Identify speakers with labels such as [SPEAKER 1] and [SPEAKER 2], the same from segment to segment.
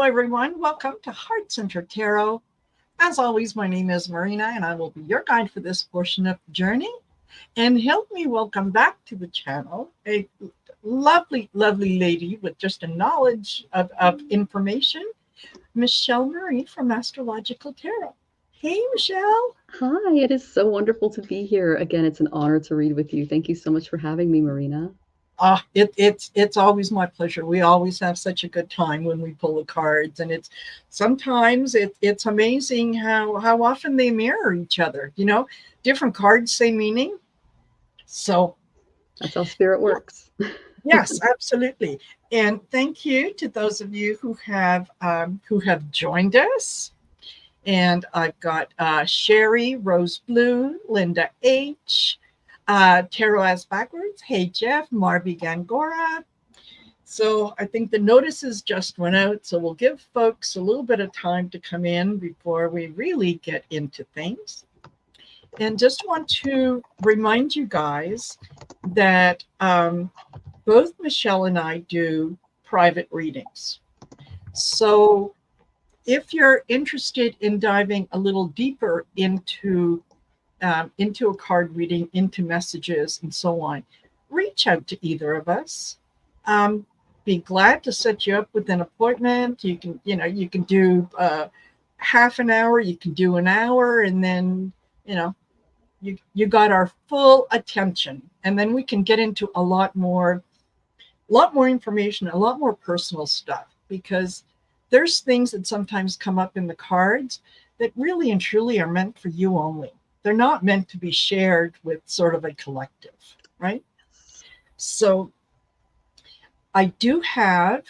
[SPEAKER 1] everyone. Welcome to Heart Center Tarot. As always, my name is Marina, and I will be your guide for this portion of the journey. And help me welcome back to the channel a lovely, lovely lady with just a knowledge of information, Michelle Marie from Astrological Tarot. Hey, Michelle.
[SPEAKER 2] Hi, it is so wonderful to be here. Again, it's an honor to read with you. Thank you so much for having me, Marina.
[SPEAKER 1] It's always my pleasure. We always have such a good time when we pull the cards, and it's amazing how often they mirror each other. You know, different cards, same meaning. So
[SPEAKER 2] that's how spirit works.
[SPEAKER 1] Yes, absolutely. And thank you to those of you who have joined us. And I've got Sherry, Rose Blue, Linda H. Tarot As Backwards. Hey, Jeff, Marby Gangora. So I think the notices just went out. So we'll give folks a little bit of time to come in before we really get into things. And just want to remind you guys that both Michelle and I do private readings. So if you're interested in diving a little deeper into a card reading, into messages and so on, reach out to either of us. Be glad to set you up with an appointment. You can do half an hour, you can do an hour, and then, you got our full attention. And then we can get into a lot more information, a lot more personal stuff, because there's things that sometimes come up in the cards that really and truly are meant for you only. They're not meant to be shared with sort of a collective, right? So I do have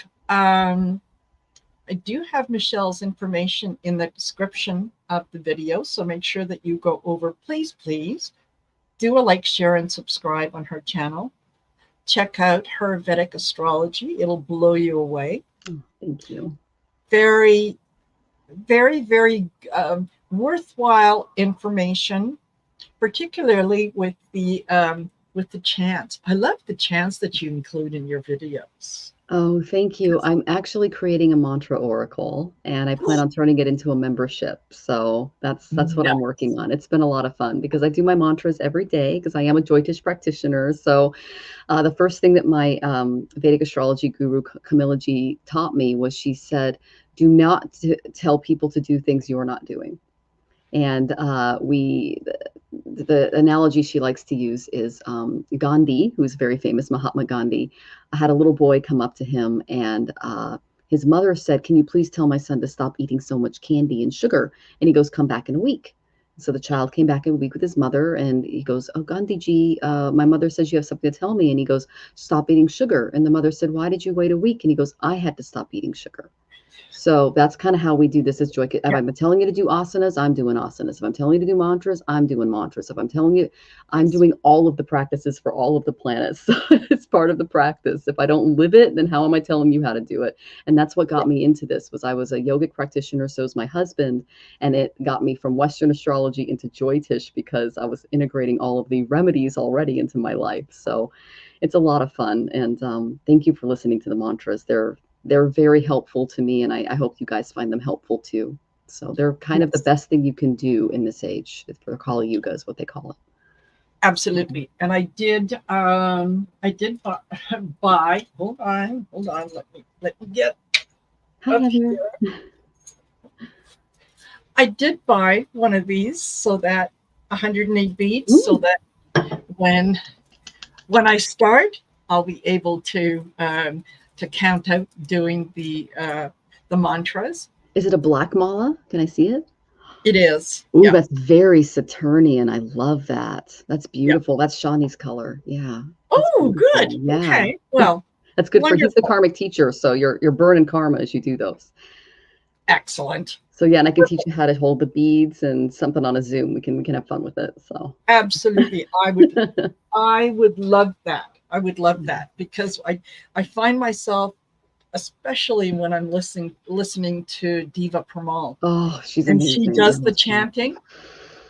[SPEAKER 1] Michelle's information in the description of the video. So make sure that you go over, please do a like, share, and subscribe on her channel. Check out her Vedic astrology. It'll blow you away.
[SPEAKER 2] Oh, thank you.
[SPEAKER 1] Very, very, very worthwhile information, particularly with the chants. I love the chants that you include in your videos.
[SPEAKER 2] Oh, thank you. I'm actually creating a mantra oracle, and I plan on turning it into a membership. So that's what I'm working on. It's been a lot of fun because I do my mantras every day because I am a Jyotish practitioner. So the first thing that my Vedic astrology guru Camilla G taught me was, she said, "Do not tell people to do things you're not doing." And the analogy she likes to use is Gandhi, who's very famous, Mahatma Gandhi, had a little boy come up to him, and his mother said, "Can you please tell my son to stop eating so much candy and sugar?" And he goes, "Come back in a week." So the child came back in a week with his mother, and he goes, "Oh, Gandhi ji, my mother says you have something to tell me." And he goes, "Stop eating sugar." And the mother said, "Why did you wait a week?" And he goes, "I had to stop eating sugar." So that's kind of how we do this as joy. If I'm telling you to do asanas, I'm doing asanas. If I'm telling you to do mantras, I'm doing mantras. If I'm telling you, I'm doing all of the practices for all of the planets. So it's part of the practice. If I don't live it, then how am I telling you how to do it? And that's what got me into this. Was I was a yogic practitioner, so is my husband, and it got me from Western astrology into Jyotish because I was integrating all of the remedies already into my life. So it's a lot of fun. And thank you for listening to the mantras. They're very helpful to me, and I hope you guys find them helpful too. So they're kind of the best thing you can do in this age. For Kali Yuga is what they call it.
[SPEAKER 1] Absolutely. And I did buy, hold on, let me get up here. I did buy one of these, so that 108 beads, so that when I start, I'll be able to count out doing the mantras.
[SPEAKER 2] Is it a black mala? Can I see it?
[SPEAKER 1] It is.
[SPEAKER 2] Ooh, yeah. That's very Saturnian. I love that. That's beautiful. Yep. That's Shanti's color. Yeah.
[SPEAKER 1] Oh, good. Yeah. Okay. Well,
[SPEAKER 2] that's good. He's the karmic teacher, so you're burning karma as you do those.
[SPEAKER 1] Excellent.
[SPEAKER 2] So yeah, and I can teach you how to hold the beads and something on a Zoom. We can have fun with it. So
[SPEAKER 1] absolutely, I would love that. I would love that, because I find myself, especially when I'm listening to Diva Pramal.
[SPEAKER 2] Oh, she's amazing.
[SPEAKER 1] And she does the chanting,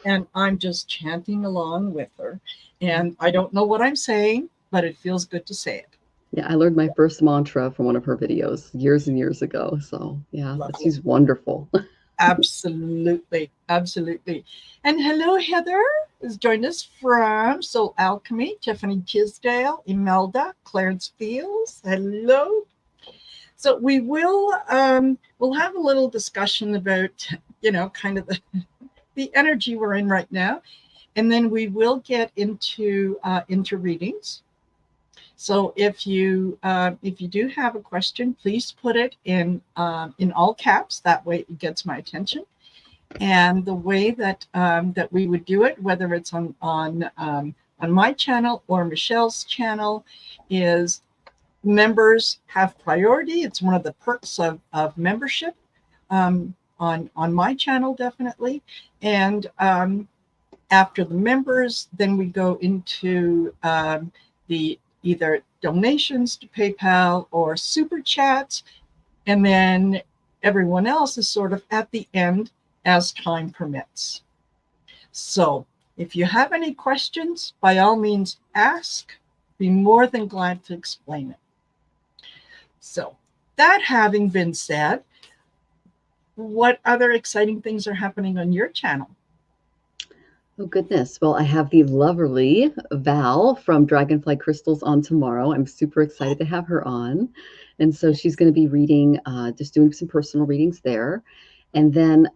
[SPEAKER 1] and I'm just chanting along with her. And I don't know what I'm saying, but it feels good to say it.
[SPEAKER 2] Yeah, I learned my first mantra from one of her videos years and years ago. So yeah,
[SPEAKER 1] Love it.
[SPEAKER 2] she's wonderful.
[SPEAKER 1] Absolutely. Absolutely. And hello, Heather has joined us from Soul Alchemy, Tiffany Tisdale, Imelda, Clarence Fields. Hello. So we'll have a little discussion about, kind of the energy we're in right now. And then we will get into readings. So if you do have a question, please put it in all caps. That way it gets my attention. And the way that we would do it, whether it's on my channel or Michelle's channel, is members have priority. It's one of the perks of membership on my channel, definitely. And after the members, then we go into the either donations to PayPal or super chats, and then everyone else is sort of at the end as time permits. So if you have any questions, by all means ask. Be more than glad to explain it. So that having been said, what other exciting things are happening on your channel?
[SPEAKER 2] Oh, goodness. Well, I have the lovely Val from Dragonfly Crystals on tomorrow. I'm super excited to have her on. And so she's going to be reading, just doing some personal readings there. And then,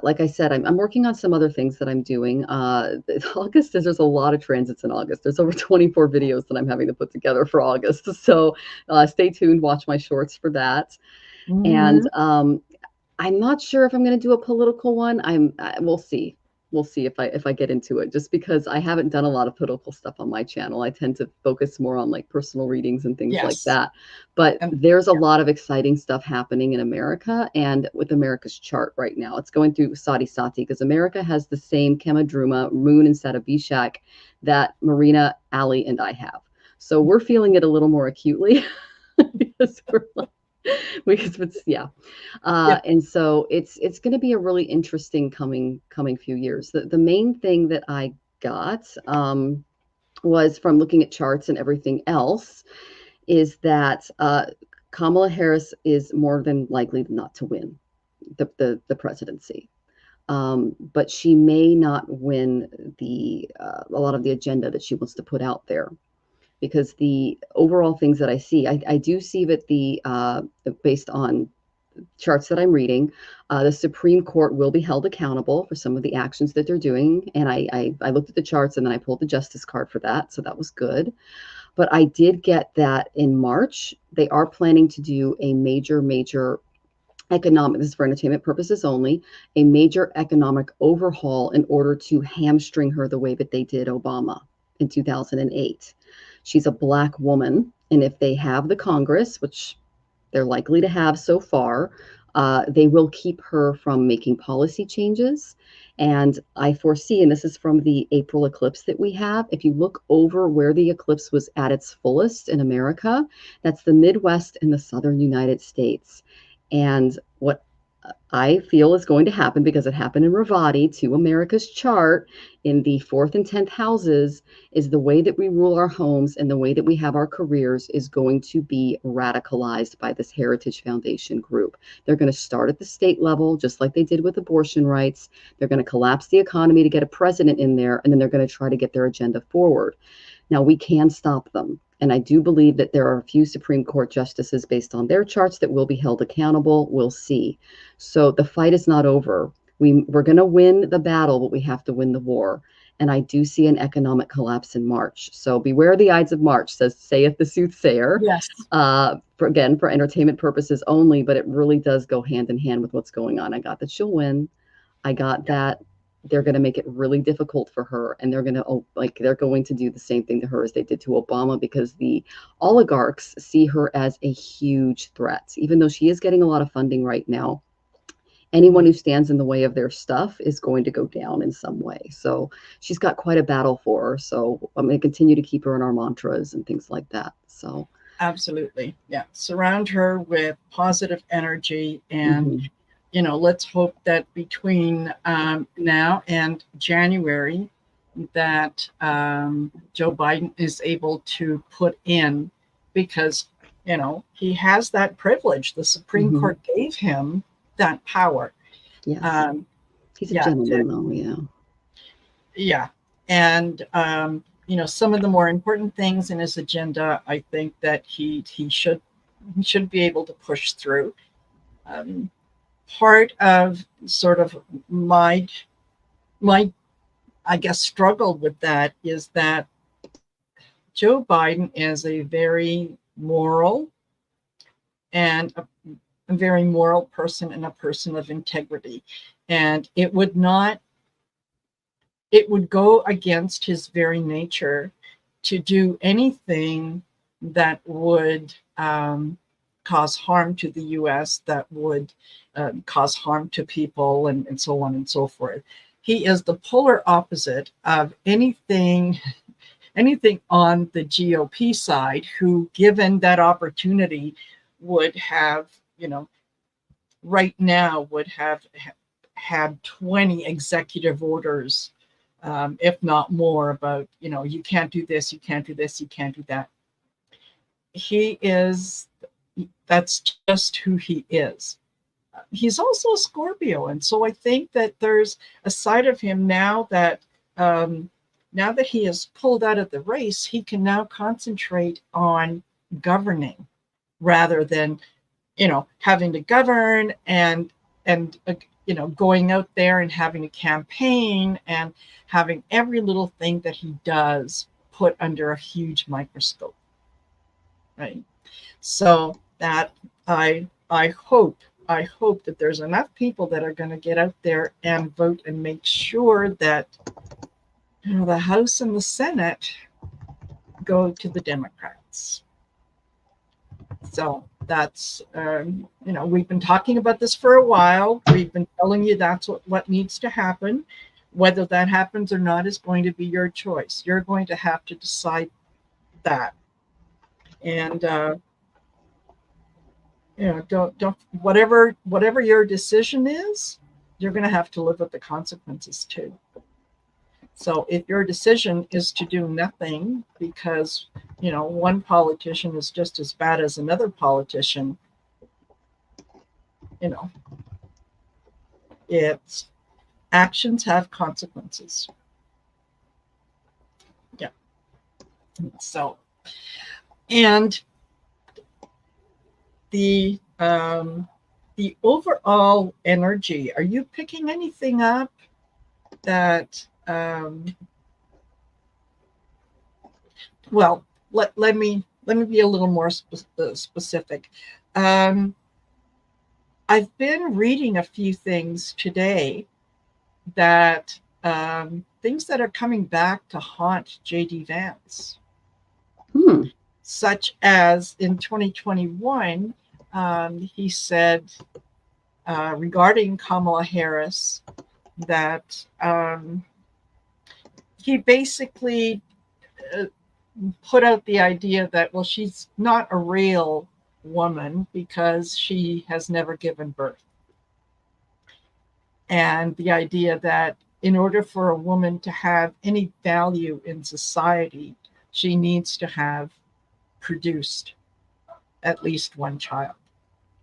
[SPEAKER 2] like I said, I'm working on some other things that I'm doing. August there's a lot of transits in August. There's over 24 videos that I'm having to put together for August. So stay tuned, watch my shorts for that. And I'm not sure if I'm going to do a political one. We'll see. We'll see if I get into it, just because I haven't done a lot of political stuff on my channel. I tend to focus more on like personal readings and things like
[SPEAKER 1] Yes.
[SPEAKER 2] that. But
[SPEAKER 1] And
[SPEAKER 2] there's a lot of exciting stuff happening in America and with America's chart right now. It's going through Sati Sati because America has the same Kamadruma, Moon, and Satabishak that Marina, Ali, and I have. So we're feeling it a little more acutely because we're like, because it's yeah.
[SPEAKER 1] yep.
[SPEAKER 2] And so it's going to be a really interesting coming few years. The main thing that I got was from looking at charts and everything else is that Kamala Harris is more than likely not to win the presidency. But she may not win a lot of the agenda that she wants to put out there, because the overall things that I see, I do see that based on charts that I'm reading, the Supreme Court will be held accountable for some of the actions that they're doing. And I looked at the charts and then I pulled the justice card for that. So that was good. But I did get that in March, they are planning to do a major economic, this is for entertainment purposes only, a major economic overhaul in order to hamstring her the way that they did Obama in 2008. She's a Black woman. And if they have the Congress, which they're likely to have so far, they will keep her from making policy changes. And I foresee, and this is from the April eclipse that we have, if you look over where the eclipse was at its fullest in America, that's the Midwest and the Southern United States. And what I feel is going to happen, because it happened in Ravati to America's chart in the 4th and 10th houses, is the way that we rule our homes and the way that we have our careers is going to be radicalized by this Heritage Foundation group. They're going to start at the state level, just like they did with abortion rights. They're going to collapse the economy to get a president in there, and then they're going to try to get their agenda forward. Now, we can stop them. And I do believe that there are a few Supreme Court justices based on their charts that will be held accountable. We'll see. So the fight is not over. We're going to win the battle, but we have to win the war. And I do see an economic collapse in March. So beware the Ides of March, saith the soothsayer.
[SPEAKER 1] Yes.
[SPEAKER 2] For entertainment purposes only, but it really does go hand in hand with what's going on. I got that she'll win. I got that they're going to make it really difficult for her, and they're going to do the same thing to her as they did to Obama, because the oligarchs see her as a huge threat. Even though she is getting a lot of funding right now, anyone who stands in the way of their stuff is going to go down in some way. So she's got quite a battle for her. So I'm going to continue to keep her in our mantras and things like that. So
[SPEAKER 1] Absolutely. Yeah. Surround her with positive energy. And,
[SPEAKER 2] mhm.
[SPEAKER 1] let's hope that between now and January, that Joe Biden is able to put in because, he has that privilege. The Supreme
[SPEAKER 2] Mm-hmm.
[SPEAKER 1] Court gave him that power.
[SPEAKER 2] Yes. He's a
[SPEAKER 1] Yeah,
[SPEAKER 2] gentleman, though. Yeah.
[SPEAKER 1] yeah. And, some of the more important things in his agenda, I think that he should be able to push through. Um, Part of sort of my I guess struggle with that is that Joe Biden is a very moral and a very moral person and a person of integrity, and it would go against his very nature to do anything that would cause harm to the US, that would cause harm to people, and so on and so forth. He is the polar opposite of anything on the GOP side who, given that opportunity, would have, right now would have had 20 executive orders, if not more, about, you can't do this, you can't do this, you can't do that. That's just who he is. He's also a Scorpio, and so I think that there's a side of him now that he is pulled out of the race, he can now concentrate on governing rather than, having to govern and going out there and having a campaign and having every little thing that he does put under a huge microscope. Right. So that I hope that there's enough people that are going to get out there and vote and make sure that the House and the Senate go to the Democrats. So that's, we've been talking about this for a while. We've been telling you that's what needs to happen. Whether that happens or not is going to be your choice. You're going to have to decide that. And, don't whatever your decision is, you're going to have to live with the consequences too. So if your decision is to do nothing because, one politician is just as bad as another politician, it's actions have consequences. Yeah. So, and the overall energy, are you picking anything up that well, let me be a little more specific. I've been reading a few things today that things that are coming back to haunt J.D. Vance, such as in 2021, he said regarding Kamala Harris that he basically put out the idea that, well, she's not a real woman because she has never given birth. And the idea that in order for a woman to have any value in society, she needs to have produced at least one child.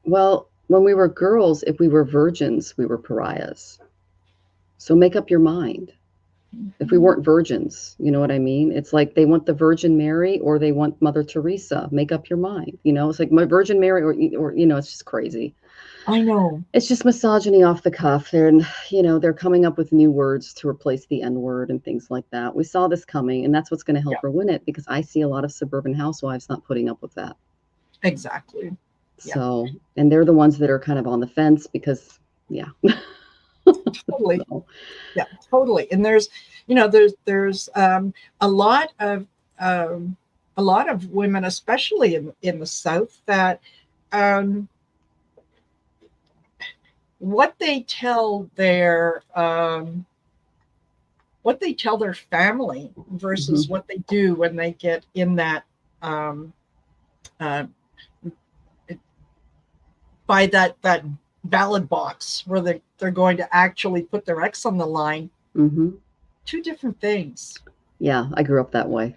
[SPEAKER 2] Well, when we were girls, if we were virgins, we were pariahs. So make up your mind. If we weren't virgins, you know what I mean? It's like they want the Virgin Mary or they want Mother Teresa. Make up your mind. It's like my Virgin Mary or it's just crazy.
[SPEAKER 1] I know.
[SPEAKER 2] It's just misogyny off the cuff. They're coming up with new words to replace the N word and things like that. We saw this coming, and that's what's going to help her win it, because I see a lot of suburban housewives not putting up with that.
[SPEAKER 1] Exactly.
[SPEAKER 2] So, and they're the ones that are kind of on the fence because,
[SPEAKER 1] Totally. So. Yeah, totally. And there's a lot of women, especially in the South, that what they tell their family versus what they do when they get in that by that ballot box where they're going to actually put their X on the line. Two different things.
[SPEAKER 2] Yeah, I grew up that way.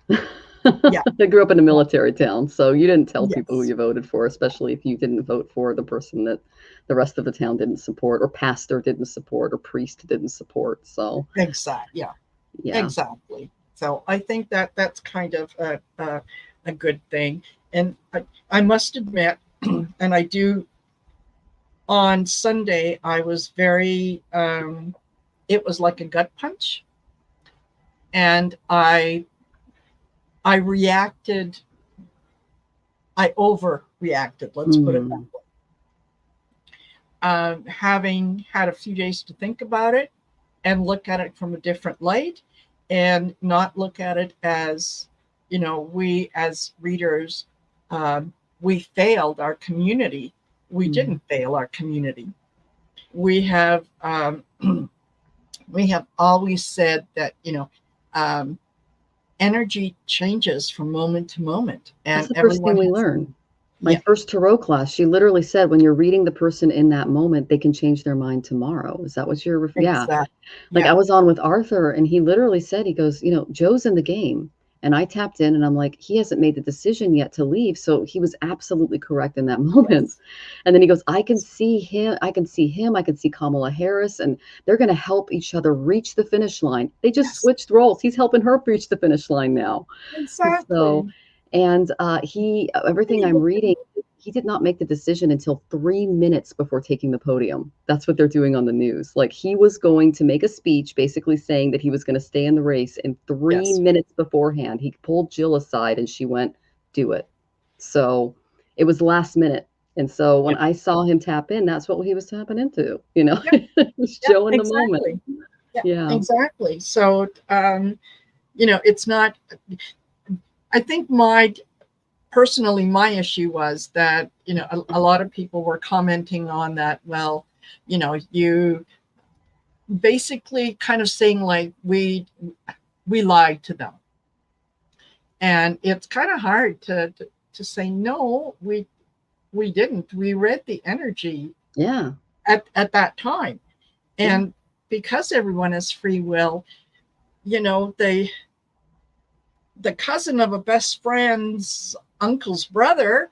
[SPEAKER 1] Yeah.
[SPEAKER 2] I grew up in a
[SPEAKER 1] Yeah.
[SPEAKER 2] military town, so you didn't tell people who
[SPEAKER 1] Yes.
[SPEAKER 2] you voted for, especially if you didn't vote for the person that the rest of the town didn't support, or pastor didn't support, or priest didn't support. So,
[SPEAKER 1] Exactly. Yeah.
[SPEAKER 2] yeah.
[SPEAKER 1] Exactly. So I think that that's kind of a good thing. And I must admit, and I do, on Sunday, I was very, it was like a gut punch. And I reacted, I overreacted, let's put it that
[SPEAKER 2] Mm,
[SPEAKER 1] way. Having had a few days to think about it and look at it from a different light, and not look at it as, we as readers, we failed our community. We
[SPEAKER 2] mm.
[SPEAKER 1] didn't fail our community. We have we have always said that, um, energy changes from moment to moment,
[SPEAKER 2] That's
[SPEAKER 1] and
[SPEAKER 2] the first thing
[SPEAKER 1] everyone
[SPEAKER 2] we
[SPEAKER 1] has.
[SPEAKER 2] learn. My
[SPEAKER 1] Yeah.
[SPEAKER 2] first tarot class, she literally said, when you're reading the person in that moment, they can change their mind tomorrow. Is that what you're, yeah.
[SPEAKER 1] Exactly.
[SPEAKER 2] Like,
[SPEAKER 1] Yeah.
[SPEAKER 2] I was on with Arthur, and he literally said, he goes, Joe's in the game. And I tapped in, and I'm like, he hasn't made the decision yet to leave. So he was absolutely correct in that moment.
[SPEAKER 1] Yes.
[SPEAKER 2] And then he goes, I can see him. I can see him. I can see Kamala Harris, and they're going to help each other reach the finish line. They just
[SPEAKER 1] Yes.
[SPEAKER 2] switched roles. He's helping her reach the finish line now. So,
[SPEAKER 1] Exactly.
[SPEAKER 2] and everything I'm
[SPEAKER 1] Anyway,
[SPEAKER 2] reading, he did not make the decision until 3 minutes before taking the podium. That's what they're doing on the news. Like, he was going to make a speech basically saying that he was going to stay in the race. And three
[SPEAKER 1] yes.
[SPEAKER 2] minutes beforehand, he pulled Jill aside and she went, do it. So it was last minute. And so when
[SPEAKER 1] Yeah.
[SPEAKER 2] I saw him tap in, that's what he was tapping into,
[SPEAKER 1] Yeah.
[SPEAKER 2] it was
[SPEAKER 1] Yeah.
[SPEAKER 2] Joe in the moment.
[SPEAKER 1] Exactly. Yeah.
[SPEAKER 2] Yeah.
[SPEAKER 1] Exactly. So, it's not. I think personally, my issue was that, a lot of people were commenting on that. Well, you basically kind of saying like we lied to them, and it's kind of hard to say no, we didn't. We read the energy
[SPEAKER 2] Yeah.
[SPEAKER 1] at that time,
[SPEAKER 2] Yeah.
[SPEAKER 1] and because everyone has free will, the cousin of a best friend's uncle's brother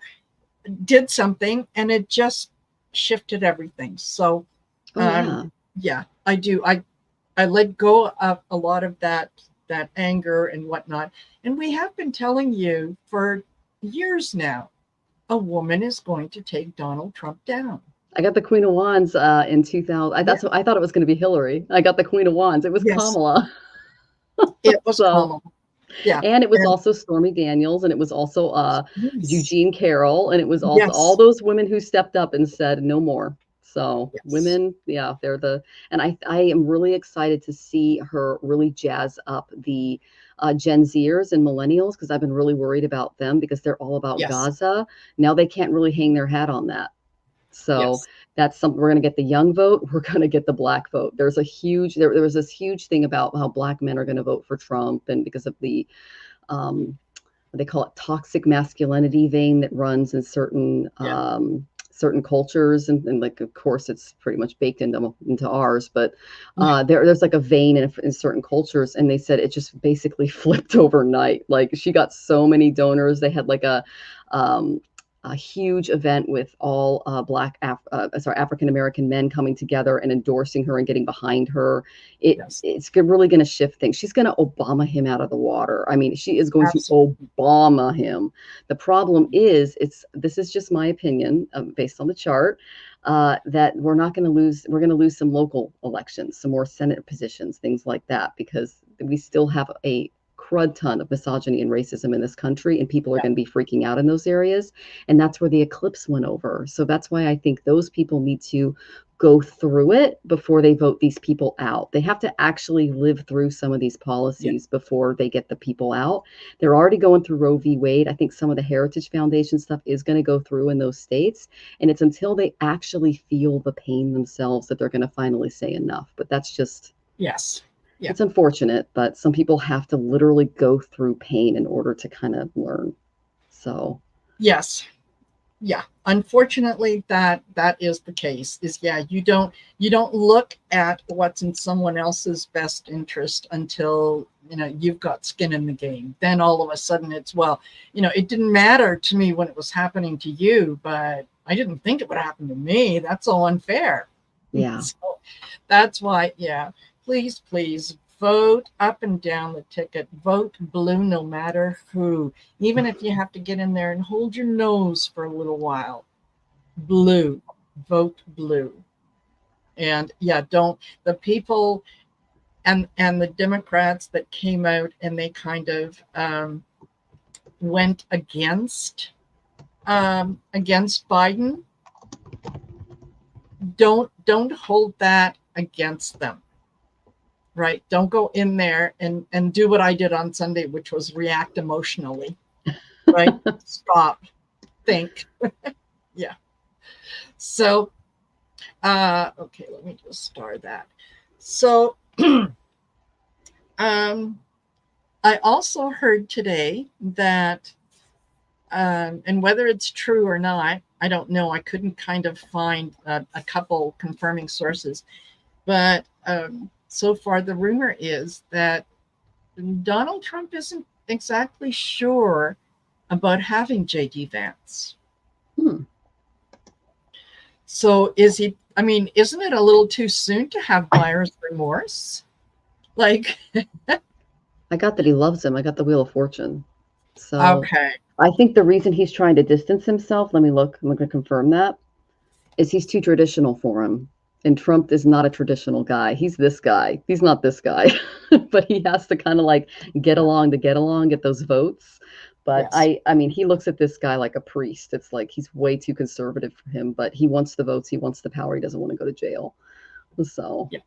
[SPEAKER 1] did something, and it just shifted everything. So,
[SPEAKER 2] Oh,
[SPEAKER 1] um,
[SPEAKER 2] yeah.
[SPEAKER 1] yeah, I do. I let go of a lot of that anger and whatnot. And we have been telling you for years now, a woman is going to take Donald Trump down.
[SPEAKER 2] I got the Queen of Wands in 2000.
[SPEAKER 1] Yeah.
[SPEAKER 2] I thought it was going to be Hillary. I got the Queen of Wands. It was
[SPEAKER 1] Yes,
[SPEAKER 2] Kamala.
[SPEAKER 1] it was
[SPEAKER 2] So,
[SPEAKER 1] Kamala. Yeah,
[SPEAKER 2] and it was
[SPEAKER 1] and
[SPEAKER 2] also Stormy Daniels, and it was also
[SPEAKER 1] yes,
[SPEAKER 2] Eugene Carroll, and it was also all
[SPEAKER 1] yes,
[SPEAKER 2] those women who stepped up and said no more. So
[SPEAKER 1] yes,
[SPEAKER 2] women, yeah, and I am really excited to see her really jazz up the Gen Zers and millennials, because I've been really worried about them because they're all about
[SPEAKER 1] yes,
[SPEAKER 2] Gaza. Now they can't really hang their hat on that. So
[SPEAKER 1] yes,
[SPEAKER 2] that's something, we're going to get the young vote. We're going to get the black vote. There was this huge thing about how black men are going to vote for Trump, and because of the um, they call it toxic masculinity vein that runs in
[SPEAKER 1] yeah,
[SPEAKER 2] certain cultures, and like, of course, it's pretty much baked into ours, but
[SPEAKER 1] yeah,
[SPEAKER 2] there's like a vein in certain cultures, and they said it just basically flipped overnight. Like, she got so many donors. They had like um, a huge event with all African American men coming together and endorsing her and getting behind her.
[SPEAKER 1] yes,
[SPEAKER 2] It's really going to shift things. She's going to Obama him out of the water. I mean, she is going to
[SPEAKER 1] absolutely.
[SPEAKER 2] Obama him. The problem is, this is just my opinion, based on the chart, that we're not going to lose. We're going to lose some local elections, some more Senate positions, things like that, because we still have a crud ton of misogyny and racism in this country, and people are
[SPEAKER 1] Yeah,
[SPEAKER 2] going to be freaking out in those areas. And that's where the eclipse went over. So that's why I think those people need to go through it before they vote these people out. They have to actually live through some of these
[SPEAKER 1] yeah,
[SPEAKER 2] policies before they get the people out. They're already going through Roe v. Wade. I think some of the Heritage Foundation stuff is going to go through in those states. And it's until they actually feel the pain themselves that they're going to finally say enough. But that's just,
[SPEAKER 1] yes, yeah,
[SPEAKER 2] it's unfortunate, but some people have to literally go through pain in order to kind of learn. So,
[SPEAKER 1] yes. yeah, unfortunately, that is the case. Is yeah, you don't look at what's in someone else's best interest until you've got skin in the game. Then all of a sudden it's, well, it didn't matter to me when it was happening to you, but I didn't think it would happen to me. That's so unfair.
[SPEAKER 2] Yeah.
[SPEAKER 1] So that's why, yeah, please vote up and down the ticket. Vote blue no matter who. Even if you have to get in there and hold your nose for a little while. Blue. Vote blue. And yeah, don't the people and the Democrats that came out and they kind of went against Biden, don't hold that against them. Right. Don't go in there and do what I did on Sunday, which was react emotionally. Right. Stop. Think. Yeah. So, okay, let me just start that. So, I also heard today that, and whether it's true or not, I don't know. I couldn't kind of find a couple confirming sources, but so far the rumor is that Donald Trump isn't exactly sure about having J.D. Vance.
[SPEAKER 2] Hmm.
[SPEAKER 1] So is he, I mean, isn't it a little too soon to have buyer's remorse? Like,
[SPEAKER 2] I got that he loves him. I got the Wheel of Fortune. So
[SPEAKER 1] okay.
[SPEAKER 2] I think the reason he's trying to distance himself, let me look, I'm going to confirm that, is he's too traditional for him. And Trump is not a traditional guy. He's this guy. He's not this guy. But he has to kind of like get
[SPEAKER 1] Yeah.
[SPEAKER 2] along to get along, get those votes. But
[SPEAKER 1] Yes.
[SPEAKER 2] I mean, he looks at this guy like a priest. It's like he's way too conservative for him, but he wants the votes, he wants the power, he doesn't want to go to jail. So
[SPEAKER 1] Yeah.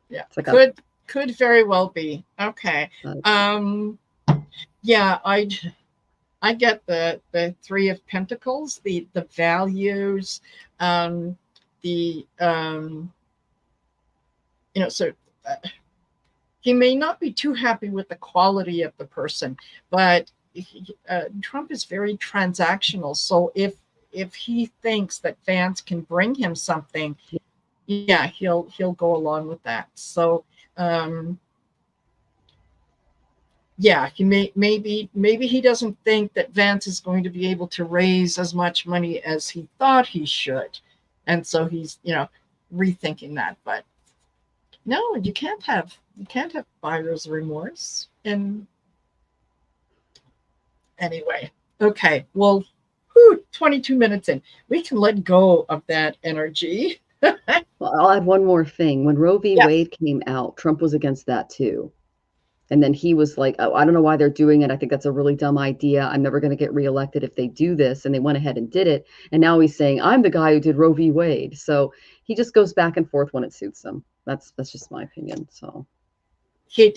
[SPEAKER 1] Yeah.
[SPEAKER 2] it's like a
[SPEAKER 1] Could very well be. Okay. Um, yeah, I get the Three of Pentacles, the values, um, the so uh, he may not be too happy with the quality of the person, but Trump is very transactional. So if he thinks that Vance can bring him something, yeah, he'll go along with that. So um, yeah, maybe he doesn't think that Vance is going to be able to raise as much money as he thought he should, and so he's rethinking that. But no, you can't have buyer's remorse. And anyway, okay, well, 22 minutes in, we can let go of that energy.
[SPEAKER 2] well, I'll add one more thing. When Roe v.
[SPEAKER 1] Yeah,
[SPEAKER 2] Wade came out, Trump was against that too. And then he was like, oh, I don't know why they're doing it. I think that's a really dumb idea. I'm never going to get reelected if they do this. And they went ahead and did it. And now he's saying, I'm the guy who did Roe v. Wade. So he just goes back and forth when it suits him. That's just my opinion. So
[SPEAKER 1] he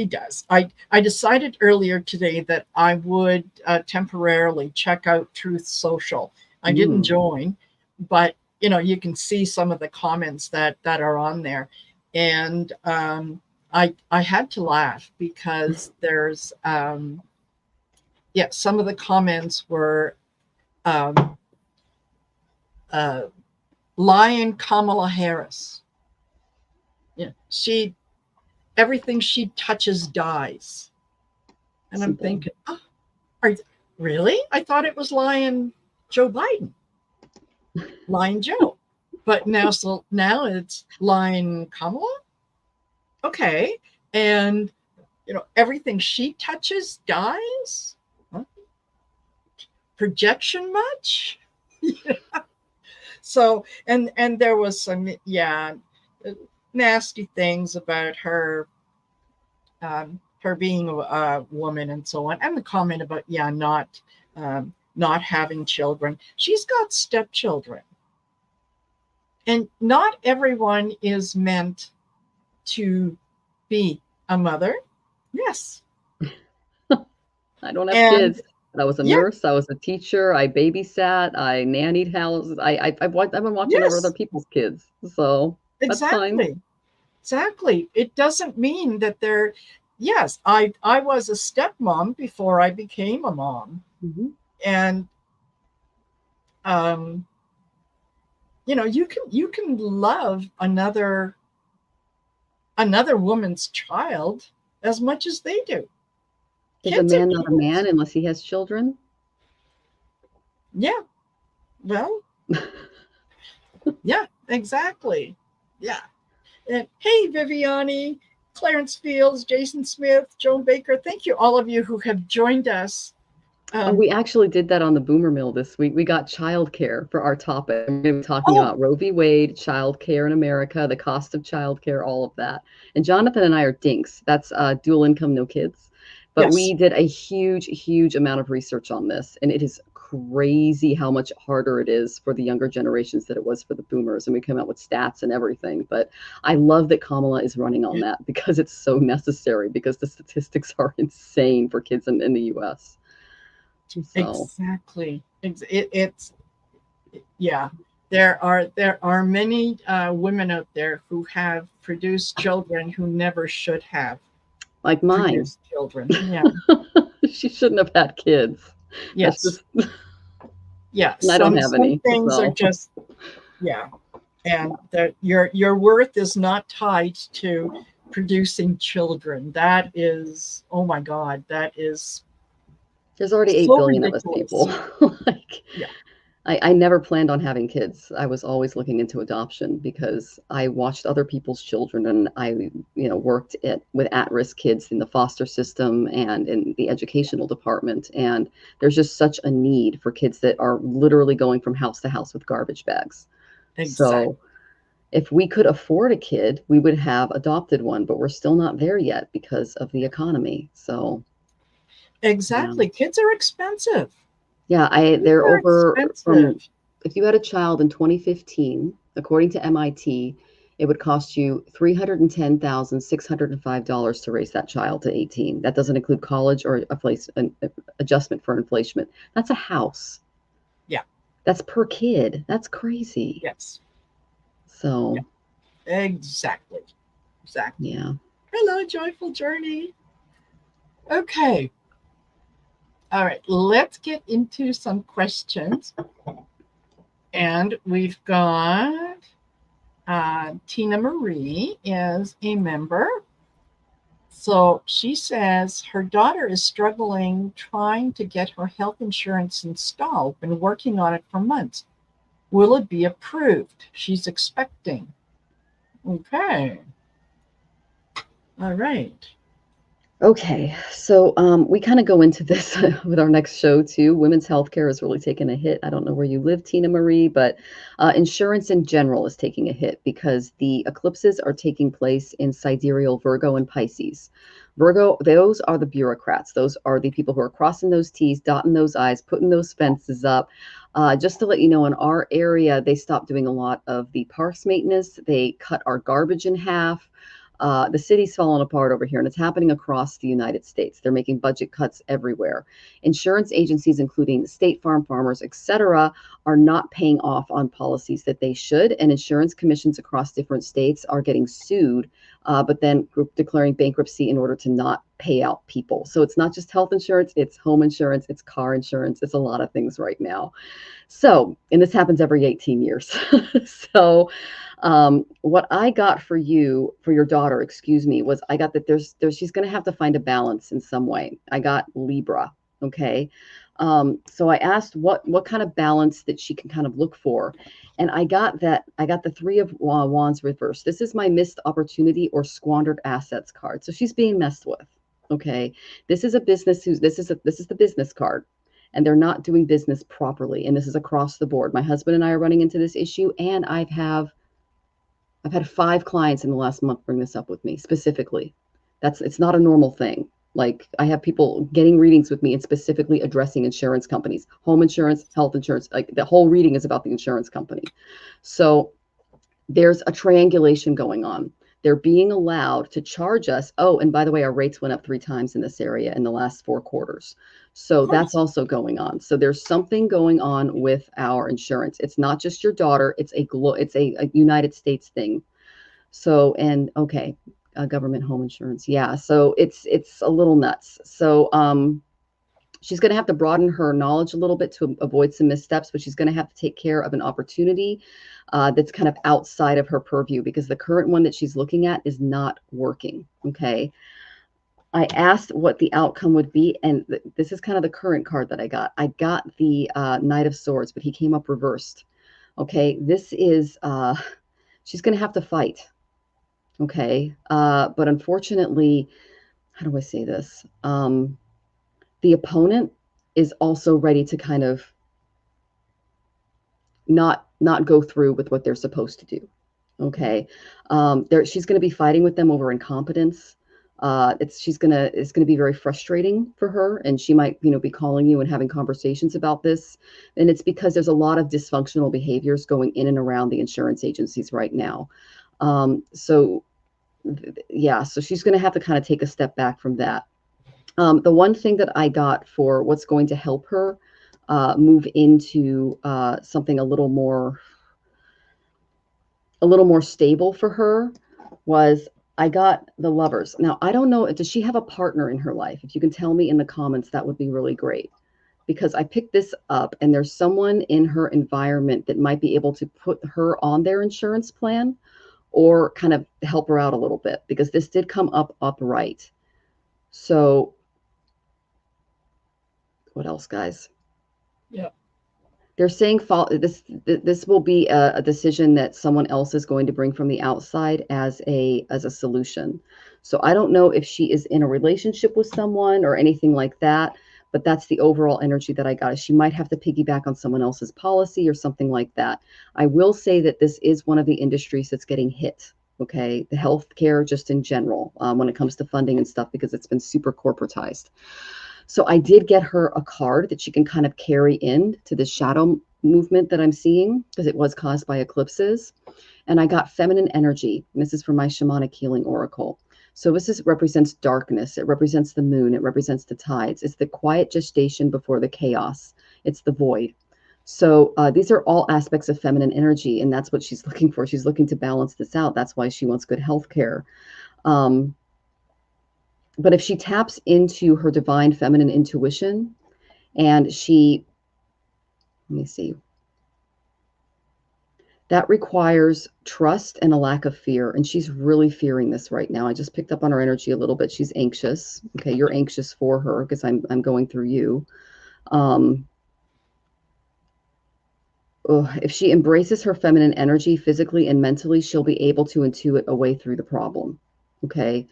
[SPEAKER 1] does. I decided earlier today that I would temporarily check out Truth Social. I didn't
[SPEAKER 2] mm.
[SPEAKER 1] join, but you can see some of the comments that are on there, and I had to laugh because there's some of the comments were um, Lion Kamala Harris. Yeah, everything she touches dies. And I'm
[SPEAKER 2] Simple.
[SPEAKER 1] thinking, oh, really? I thought it was Lion Joe Biden, Lion Joe. But now it's Lion Kamala. Okay. And everything she touches dies. Huh? Projection much? So and there was some nasty things about her being a woman and so on, and the comment about not having children. She's got stepchildren, and not everyone is meant to be a mother. Yes,
[SPEAKER 2] I don't have
[SPEAKER 1] and
[SPEAKER 2] kids. I was a
[SPEAKER 1] yeah,
[SPEAKER 2] nurse. I was a teacher. I babysat. I nannied houses. I've been watching over other
[SPEAKER 1] yes,
[SPEAKER 2] people's kids. So that's fine.
[SPEAKER 1] exactly. It doesn't mean that they're. Yes, I was a stepmom before I became a mom,
[SPEAKER 2] Hmm.
[SPEAKER 1] and um, you can love another woman's child as much as they do.
[SPEAKER 2] Is a
[SPEAKER 1] Kids are
[SPEAKER 2] man not a man
[SPEAKER 1] kids.
[SPEAKER 2] unless he has children?
[SPEAKER 1] Yeah. Well, yeah, exactly. Yeah. And hey, Viviani, Clarence Fields, Jason Smith, Joan Baker, thank you, all of you who have joined us.
[SPEAKER 2] Oh, we actually did that on the Boomer Mill this week. We got childcare for our topic. We're going to be talking
[SPEAKER 1] Oh,
[SPEAKER 2] about Roe v. Wade, childcare in America, the cost of childcare, all of that. And Jonathan and I are dinks. That's dual income, no kids. But we
[SPEAKER 1] yes,
[SPEAKER 2] did a huge, huge amount of research on this. And it is crazy how much harder it is for the younger generations than it was for the boomers. And we came out with stats and everything. But I love that Kamala is running on that because it's so necessary, because the statistics are insane for kids in the US. So
[SPEAKER 1] exactly. It's yeah. There are many women out there who have produced children who never should have
[SPEAKER 2] like mine.
[SPEAKER 1] produced children. Yeah.
[SPEAKER 2] She shouldn't have had kids. That's
[SPEAKER 1] Yes.
[SPEAKER 2] just,
[SPEAKER 1] Yeah.
[SPEAKER 2] and I don't have
[SPEAKER 1] Some
[SPEAKER 2] any.
[SPEAKER 1] things are
[SPEAKER 2] So
[SPEAKER 1] just yeah. And that your worth is not tied to producing children. That is, oh my God, that is
[SPEAKER 2] there's already 8
[SPEAKER 1] so
[SPEAKER 2] billion of us
[SPEAKER 1] ridiculous.
[SPEAKER 2] people. Like,
[SPEAKER 1] Yeah.
[SPEAKER 2] I never planned on having kids. I was always looking into adoption because I watched other people's children, and I, worked with at-risk kids in the foster system and in the educational department. And there's just such a need for kids that are literally going from house to house with garbage bags.
[SPEAKER 1] Exactly.
[SPEAKER 2] So if we could afford a kid, we would have adopted one, but we're still not there yet because of the economy. So, yeah.
[SPEAKER 1] Exactly. Kids are expensive.
[SPEAKER 2] Yeah,
[SPEAKER 1] Kids
[SPEAKER 2] they're
[SPEAKER 1] are
[SPEAKER 2] over
[SPEAKER 1] expensive.
[SPEAKER 2] from, if you had a child in 2015, according to MIT, it would cost you $310,605 to raise that child to 18. That doesn't include college or an adjustment for inflation. That's a house.
[SPEAKER 1] Yeah.
[SPEAKER 2] That's per kid. That's crazy.
[SPEAKER 1] Yes. Yeah.
[SPEAKER 2] So,
[SPEAKER 1] Exactly. Exactly.
[SPEAKER 2] yeah.
[SPEAKER 1] Hello, Joyful Journey. Okay. All right. Let's get into some questions. And we've got Tina Marie is a member. So she says her daughter is struggling trying to get her health insurance installed, been working on it for months. Will it be approved? She's expecting. Okay. All right.
[SPEAKER 2] Okay, so we kind of go into this with our next show too. Women's healthcare is really taking a hit. I don't know where you live, Tina Marie, but insurance in general is taking a hit because the eclipses are taking place in sidereal Virgo and Pisces. Virgo, those are the bureaucrats. Those are the people who are crossing those T's, dotting those I's, putting those fences up. Just to let you know, in our area, they stopped doing a lot of the parks maintenance. They cut our garbage in half. The city's falling apart over here, and it's happening across the United States. They're making budget cuts everywhere. Insurance agencies, including State Farm, Farmers, etc., are not paying off on policies that they should, and insurance commissions across different states are getting sued, but then declaring bankruptcy in order to not pay out people. So it's not just health insurance, it's home insurance, it's car insurance, it's a lot of things right now. So, and this happens every 18 years. So, what I got for your daughter, excuse me, was I got that she's going to have to find a balance in some way. I got Libra. Okay. So I asked what kind of balance that she can kind of look for. And I got the Three of Wands reversed. This is my missed opportunity or squandered assets card. So she's being messed with. Okay. This is the business card, and they're not doing business properly. And this is across the board. My husband and I are running into this issue, and I've had 5 clients in the last month bring this up with me specifically. It's not a normal thing. Like, I have people getting readings with me and specifically addressing insurance companies, home insurance, health insurance. Like, the whole reading is about the insurance company. So there's a triangulation going on. They're being allowed to charge us. Oh, and by the way, our rates went up 3 times in this area in the last 4 quarters. So
[SPEAKER 1] Oh,
[SPEAKER 2] that's also going on. So there's something going on with our insurance. It's not just your daughter. It's a United States thing. So, and okay, government home insurance. Yeah. So it's a little nuts. So She's going to have to broaden her knowledge a little bit to avoid some missteps, but she's going to have to take care of an opportunity that's kind of outside of her purview, because the current one that she's looking at is not working. Okay. I asked what the outcome would be, and this is kind of the current card that I got. I got the Knight of Swords, but he came up reversed. Okay. This is, she's going to have to fight. Okay. But unfortunately, how do I say this? The opponent is also ready to kind of not go through with what they're supposed to do. Okay. She's going to be fighting with them over incompetence. It's going to be very frustrating for her, and she might, be calling you and having conversations about this. And it's because there's a lot of dysfunctional behaviors going in and around the insurance agencies right now. So she's going to have to kind of take a step back from that. The one thing that I got for what's going to help her move into something a little more stable for her was, I got the Lovers. Now, I don't know, does she have a partner in her life? If you can tell me in the comments, that would be really great. Because I picked this up, and there's someone in her environment that might be able to put her on their insurance plan or kind of help her out a little bit, because this did come up upright. So what else, guys?
[SPEAKER 1] Yeah.
[SPEAKER 2] They're saying this will be a decision that someone else is going to bring from the outside as a solution. So I don't know if she is in a relationship with someone or anything like that, but that's the overall energy that I got. She might have to piggyback on someone else's policy or something like that. I will say that this is one of the industries that's getting hit. Okay, the healthcare just in general, when it comes to funding and stuff, because it's been super corporatized. So I did get her a card that she can kind of carry in to the shadow movement that I'm seeing, because it was caused by eclipses. And I got feminine energy. And this is from my shamanic healing oracle. So this represents darkness. It represents the moon. It represents the tides. It's the quiet gestation before the chaos. It's the void. So these are all aspects of feminine energy, and that's what she's looking for. She's looking to balance this out. That's why she wants good health care. But if she taps into her divine feminine intuition, and let me see, that requires trust and a lack of fear. And she's really fearing this right now. I just picked up on her energy a little bit. She's anxious. Okay, you're anxious for her because I'm going through you. If she embraces her feminine energy physically and mentally, she'll be able to intuit a way through the problem. Okay.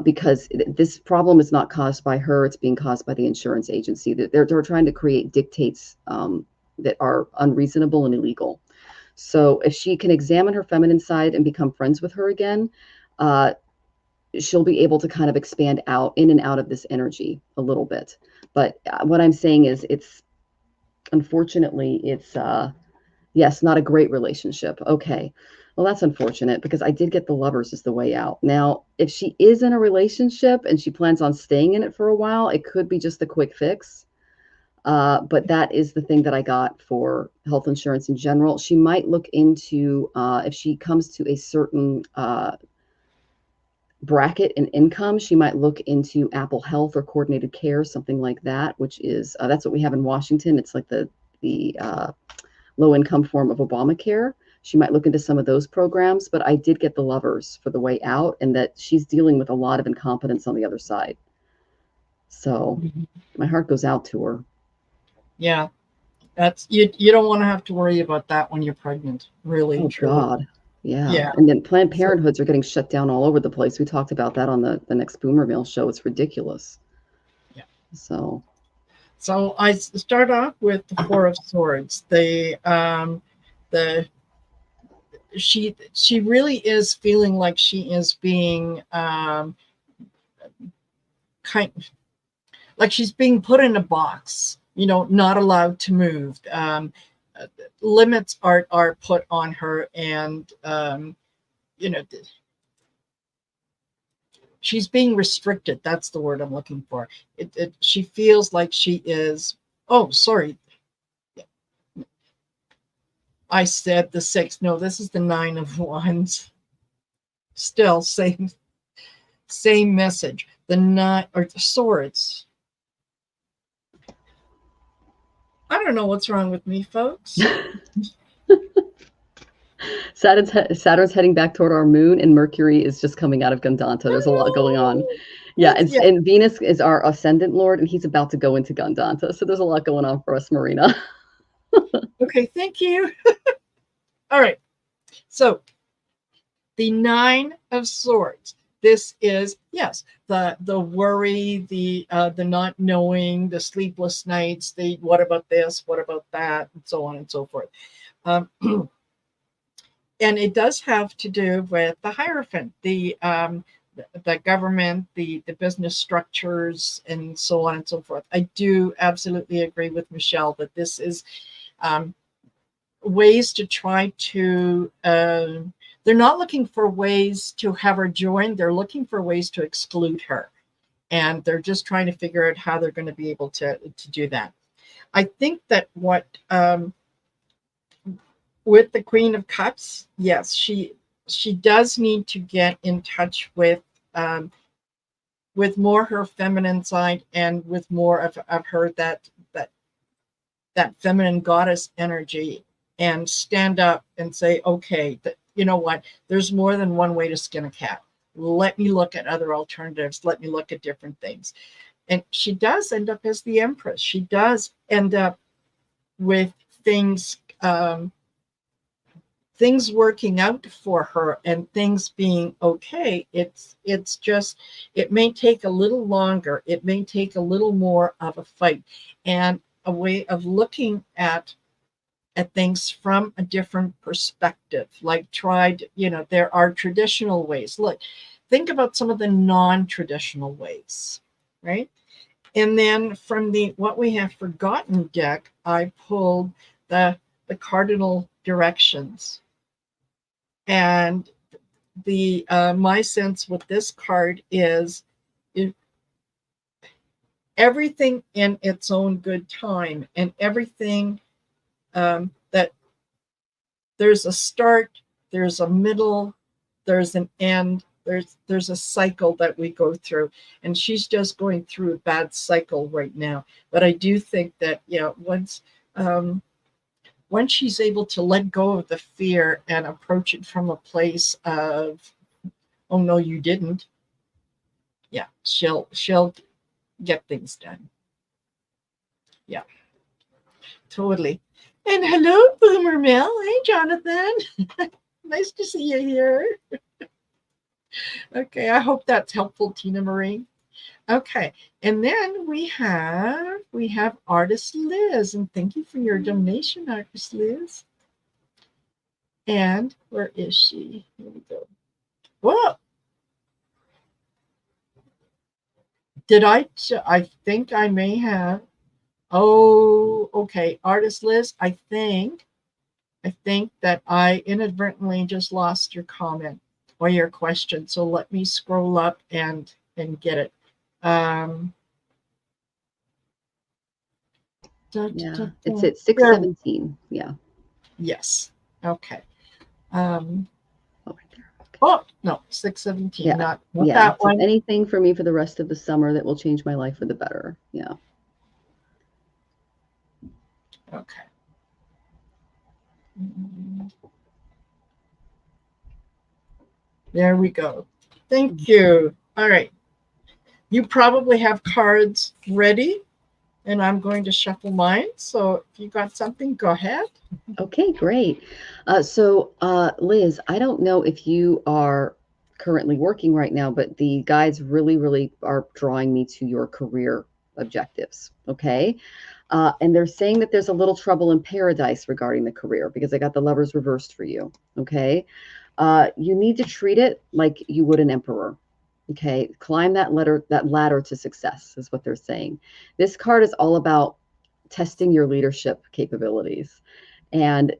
[SPEAKER 2] Because this problem is not caused by her, it's being caused by the insurance agency. They're trying to create dictates that are unreasonable and illegal. So if she can examine her feminine side and become friends with her again, she'll be able to kind of expand out in and out of this energy a little bit. But what I'm saying is, unfortunately, yes, not a great relationship. Okay. Well, that's unfortunate, because I did get the Lovers as the way out. Now, if she is in a relationship and she plans on staying in it for a while, it could be just a quick fix. But that is the thing that I got for health insurance in general. She might look into, if she comes to a certain bracket in income, she might look into Apple Health or coordinated care, something like that, which is, that's what we have in Washington. It's like the low income form of Obamacare. She might look into some of those programs, but I did get the Lovers for the way out, and that she's dealing with a lot of incompetence on the other side. So my heart goes out to her.
[SPEAKER 1] Yeah, that's you don't want to have to worry about that when you're pregnant, really.
[SPEAKER 2] Oh,
[SPEAKER 1] truly.
[SPEAKER 2] God. Yeah. And then Planned Parenthoods are getting shut down all over the place. We talked about that on the next Boomer Mail show. It's ridiculous.
[SPEAKER 1] Yeah.
[SPEAKER 2] So
[SPEAKER 1] I start off with the Four of Swords. She really is feeling like she is being kind, like she's being put in a box, not allowed to move. Limits are put on her, and she's being restricted. That's the word I'm looking for. She feels like she is. Oh, sorry. I said the 6. No, this is the 9 of Wands. Still same message. The 9 or the Swords. I don't know what's wrong with me, folks.
[SPEAKER 2] Saturn's heading back toward our moon, and Mercury is just coming out of Gandanta. There's a lot going on.
[SPEAKER 1] Oh,
[SPEAKER 2] Yeah,
[SPEAKER 1] yeah.
[SPEAKER 2] and Venus is our ascendant lord, and he's about to go into Gandanta. So there's a lot going on for us, Marina.
[SPEAKER 1] Okay, thank you. All right. So the Nine of Swords. This is, yes, the worry, the not knowing, the sleepless nights, the what about this, what about that, and so on and so forth. Um, and it does have to do with the Hierophant, the government, the business structures, and so on and so forth. I do absolutely agree with Michelle that this is um, ways to try to. They're not looking for ways to have her join. They're looking for ways to exclude her, and they're just trying to figure out how they're going to be able to do that. I think that what with the Queen of Cups, yes, she does need to get in touch with more her feminine side and with more of her that that feminine goddess energy, and stand up and say, okay, that, you know what, there's more than one way to skin a cat. Let me look at other alternatives. Let me look at different things. And she does end up as the Empress. She does end up with things things working out for her and things being okay. It's just, it may take a little longer, it may take a little more of a fight, and a way of looking at things from a different perspective. Like, tried, there are traditional ways. Look, think about some of the non-traditional ways, right? And then from the what we have forgotten deck, I pulled the cardinal directions. And the my sense with this card is, if everything in its own good time, and everything that there's a start, there's a middle, there's an end, there's a cycle that we go through, and she's just going through a bad cycle right now. But I do think that, um, once she's able to let go of the fear and approach it from a place of, oh no, you didn't, yeah, she'll get things done. Yeah, totally. And hello, Boomer Mill. Hey, Jonathan. Nice to see you here. Okay, I hope that's helpful, Tina Marie. Okay, and then we have artist Liz, and thank you for your donation, artist Liz. And where is she? Here we go. Whoa! I think I may have. Oh, okay, artist Liz. I think that I inadvertently just lost your comment or your question. So let me scroll up and get it. Um,
[SPEAKER 2] Yeah, it's at 6:17. Yeah.
[SPEAKER 1] Yes. Okay. Um,
[SPEAKER 2] Oh, right there. Okay.
[SPEAKER 1] oh no, 6:17.
[SPEAKER 2] Yeah.
[SPEAKER 1] Not
[SPEAKER 2] Yeah.
[SPEAKER 1] that
[SPEAKER 2] So
[SPEAKER 1] one.
[SPEAKER 2] anything for me for the rest of the summer that will change my life for the better. Yeah.
[SPEAKER 1] Okay. There we go. Thank you. All right. You probably have cards ready, and I'm going to shuffle mine. So if you got something, go ahead.
[SPEAKER 2] Okay, great. Liz, I don't know if you are currently working right now, but the guides really, really are drawing me to your career objectives. Okay. And they're saying that there's a little trouble in paradise regarding the career because I got the lovers reversed for you. Okay. You need to treat it like you would an emperor. Okay. Climb that ladder to success is what they're saying. This card is all about testing your leadership capabilities. And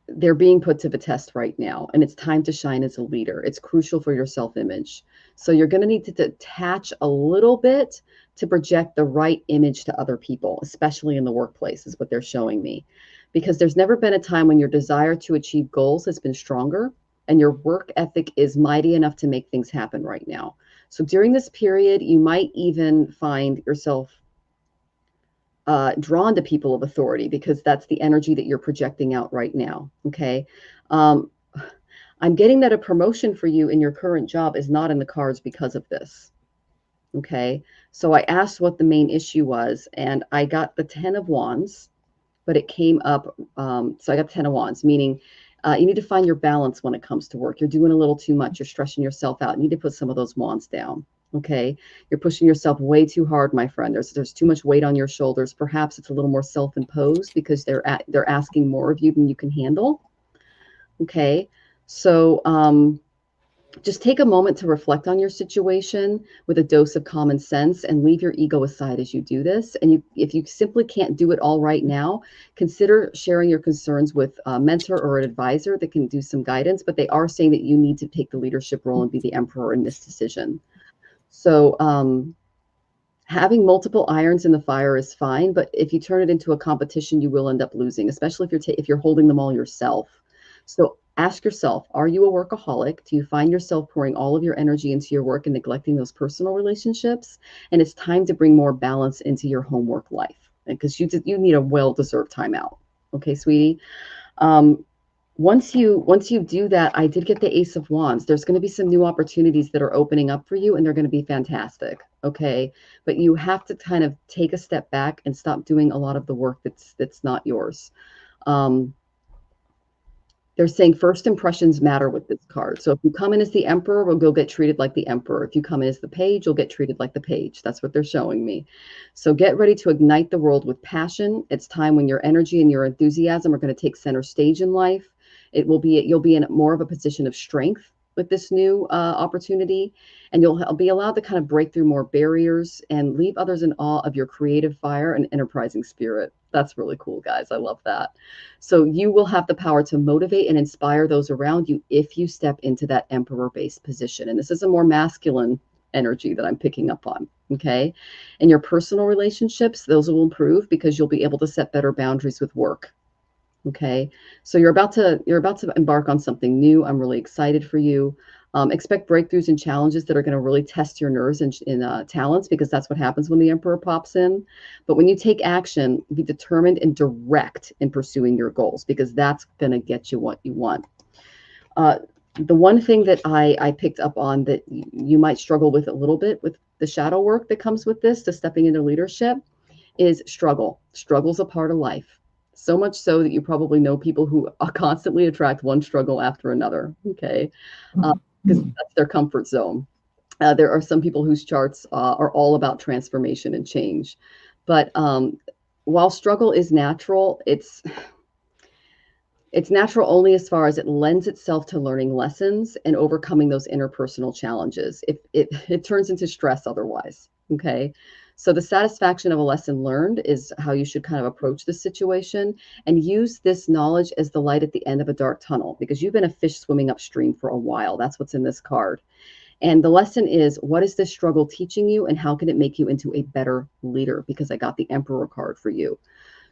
[SPEAKER 2] they're being put to the test right now, and it's time to shine as a leader. It's crucial for your self-image. So you're going to need to detach a little bit to project the right image to other people, especially in the workplace, is what they're showing me. Because there's never been a time when your desire to achieve goals has been stronger and your work ethic is mighty enough to make things happen right now. So during this period, you might even find yourself drawn to people of authority because that's the energy that you're projecting out right now. Okay. Um, I'm getting that a promotion for you in your current job is not in the cards because of this. Okay. So I asked what the main issue was, and I got the 10 of Wands, but it came up. So I got 10 of Wands, meaning you need to find your balance when it comes to work. You're doing a little too much. You're stressing yourself out. You need to put some of those Wands down. Okay. You're pushing yourself way too hard, my friend. There's too much weight on your shoulders. Perhaps it's a little more self-imposed because they're asking more of you than you can handle. Okay. So just take a moment to reflect on your situation with a dose of common sense and leave your ego aside as you do this. And if you simply can't do it all right now, consider sharing your concerns with a mentor or an advisor that can do some guidance. But they are saying that you need to take the leadership role and be the emperor in this decision. So having multiple irons in the fire is fine, but if you turn it into a competition, you will end up losing, especially if you're holding them all yourself. So ask yourself, are you a workaholic? Do you find yourself pouring all of your energy into your work and neglecting those personal relationships? And it's time to bring more balance into your homework life because you need a well-deserved timeout. Okay, sweetie. Um, once you do that, I did get the Ace of Wands. There's going to be some new opportunities that are opening up for you, and they're going to be fantastic. Okay, but you have to kind of take a step back and stop doing a lot of the work that's not yours. Um, they're saying first impressions matter with this card. So if you come in as the emperor, well, you'll get treated like the emperor. If you come in as the page, you'll get treated like the page. That's what they're showing me. So get ready to ignite the world with passion. It's time when your energy and your enthusiasm are going to take center stage in life. You'll be in more of a position of strength with this new opportunity, and you'll be allowed to kind of break through more barriers and leave others in awe of your creative fire and enterprising spirit. That's really cool, guys. I love that. So you will have the power to motivate and inspire those around you if you step into that emperor-based position. And this is a more masculine energy that I'm picking up on. Okay. And your personal relationships, those will improve because you'll be able to set better boundaries with work. Okay. So you're about to embark on something new. I'm really excited for you. Expect breakthroughs and challenges that are going to really test your nerves and talents, because that's what happens when the emperor pops in. But when you take action, be determined and direct in pursuing your goals, because that's going to get you what you want. The one thing that I picked up on that you might struggle with a little bit with the shadow work that comes with this, to stepping into leadership, is struggle. Struggle's a part of life. So much so that you probably know people who constantly attract one struggle after another. Okay. Because that's their comfort zone. There are some people whose charts are all about transformation and change. But while struggle is natural, it's natural only as far as it lends itself to learning lessons and overcoming those interpersonal challenges. It turns into stress otherwise. Okay. So the satisfaction of a lesson learned is how you should kind of approach the situation, and use this knowledge as the light at the end of a dark tunnel, because you've been a fish swimming upstream for a while. That's what's in this card. And the lesson is, what is this struggle teaching you, and how can it make you into a better leader? Because I got the Emperor card for you.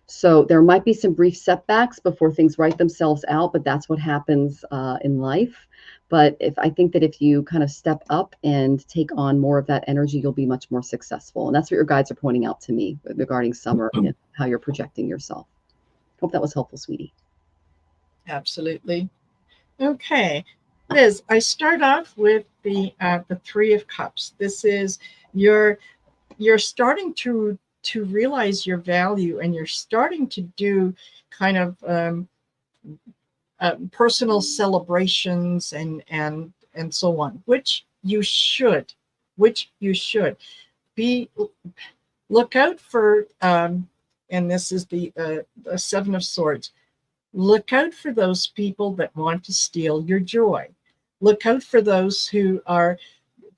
[SPEAKER 2] So there might be some brief setbacks before things write themselves out, but that's what happens in life. But I think that if you kind of step up and take on more of that energy, you'll be much more successful. And that's what your guides are pointing out to me regarding summer and how you're projecting yourself. Hope that was helpful, sweetie.
[SPEAKER 1] Absolutely. Okay, Liz, I start off with the Three of Cups. This is you're starting to realize your value, and you're starting to do kind of personal celebrations and so on, which you should be. Look out for, and this is the Seven of Swords. Look out for those people that want to steal your joy. Look out for those who are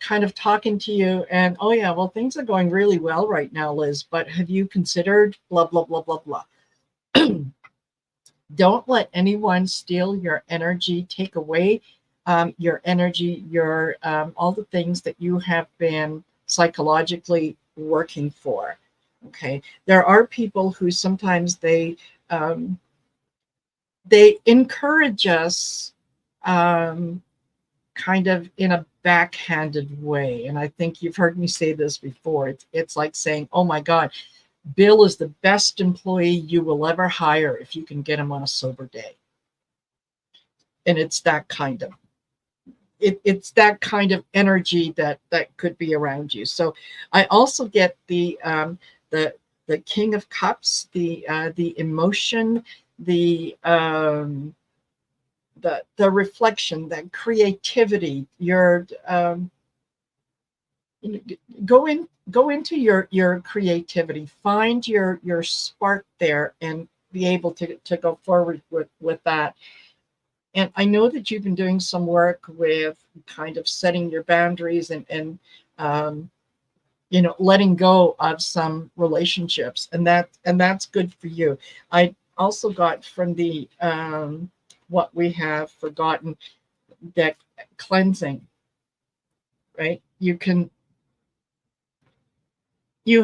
[SPEAKER 1] kind of talking to you and, oh yeah, well, things are going really well right now, Liz, but have you considered blah, blah, blah, blah, blah. Don't let anyone steal your energy, take away your energy, your all the things that you have been psychologically working for. Okay, there are people who sometimes they encourage us kind of in a backhanded way, and I think you've heard me say this before. It's like saying, "Oh my God, Bill is the best employee you will ever hire if you can get him on a sober day. And it's that kind of it's that kind of energy that could be around you. So I also get the King of Cups, the emotion, the reflection, that creativity. Your go into your creativity, find your spark there, and be able to go forward with that. And I know that you've been doing some work with kind of setting your boundaries and letting go of some relationships, and that's good for you. I also got from the what we have forgotten, that cleansing, right? You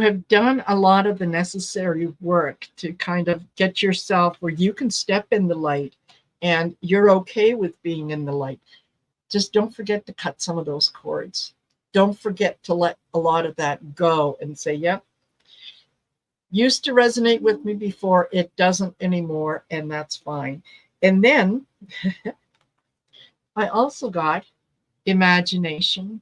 [SPEAKER 1] have done a lot of the necessary work to kind of get yourself where you can step in the light, and you're okay with being in the light. Just don't forget to cut some of those cords. Don't forget to let a lot of that go and say, yep, used to resonate with me before, it doesn't anymore, and that's fine. And then I also got imagination,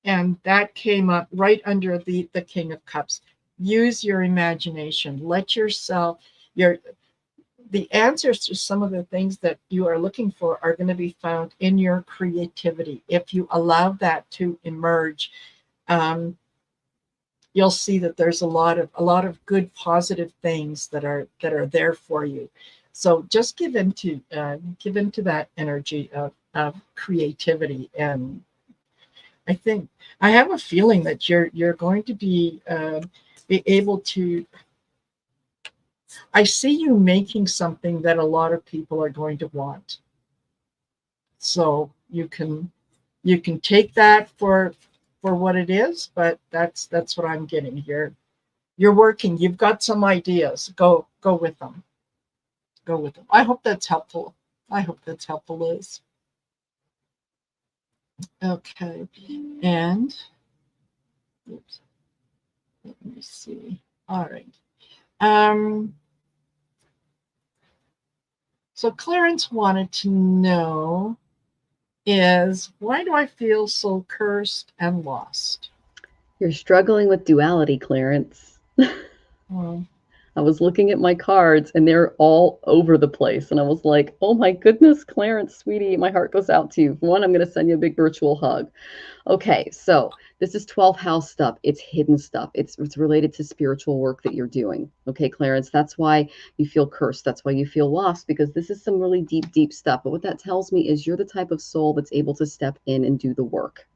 [SPEAKER 1] and that came up right under the King of Cups. Use your imagination. Let yourself, the answers to some of the things that you are looking for are going to be found in your creativity. If you allow that to emerge, you'll see that there's a lot of good, positive things that are there for you. So just give into that energy of creativity. And I have a feeling that you're going to be able to. I see you making something that a lot of people are going to want. So you can take that for what it is, but that's what I'm getting here. You're working. You've got some ideas. Go with them. Go with them. I hope that's helpful. Liz. Okay, and oops, let me see. All right. So Clarence wanted to know is, why do I feel so cursed and lost?
[SPEAKER 2] You're struggling with duality, Clarence. I was looking at my cards and they're all over the place. And I was like, oh my goodness, Clarence, sweetie, my heart goes out to you. One, I'm going to send you a big virtual hug. Okay, so this is 12th house stuff. It's hidden stuff. It's related to spiritual work that you're doing. Okay, Clarence, that's why you feel cursed. That's why you feel lost, because this is some really deep, deep stuff. But what that tells me is you're the type of soul that's able to step in and do the work.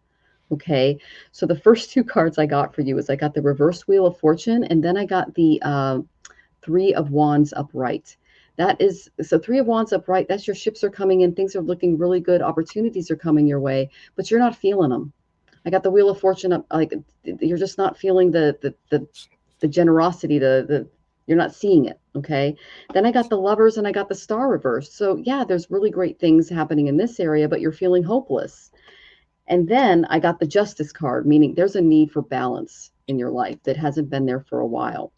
[SPEAKER 2] Okay, so the first two cards I got for you is I got the reverse wheel of fortune, and then I got the Three of Wands upright. That is, so Three of Wands upright, that's your ships are coming in, things are looking really good, opportunities are coming your way, but you're not feeling them. I got the Wheel of Fortune up, like you're just not feeling the generosity, you're not seeing it. Okay. Then I got the Lovers and I got the Star reversed. So yeah, there's really great things happening in this area, but you're feeling hopeless. And then I got the Justice card, meaning there's a need for balance in your life that hasn't been there for a while.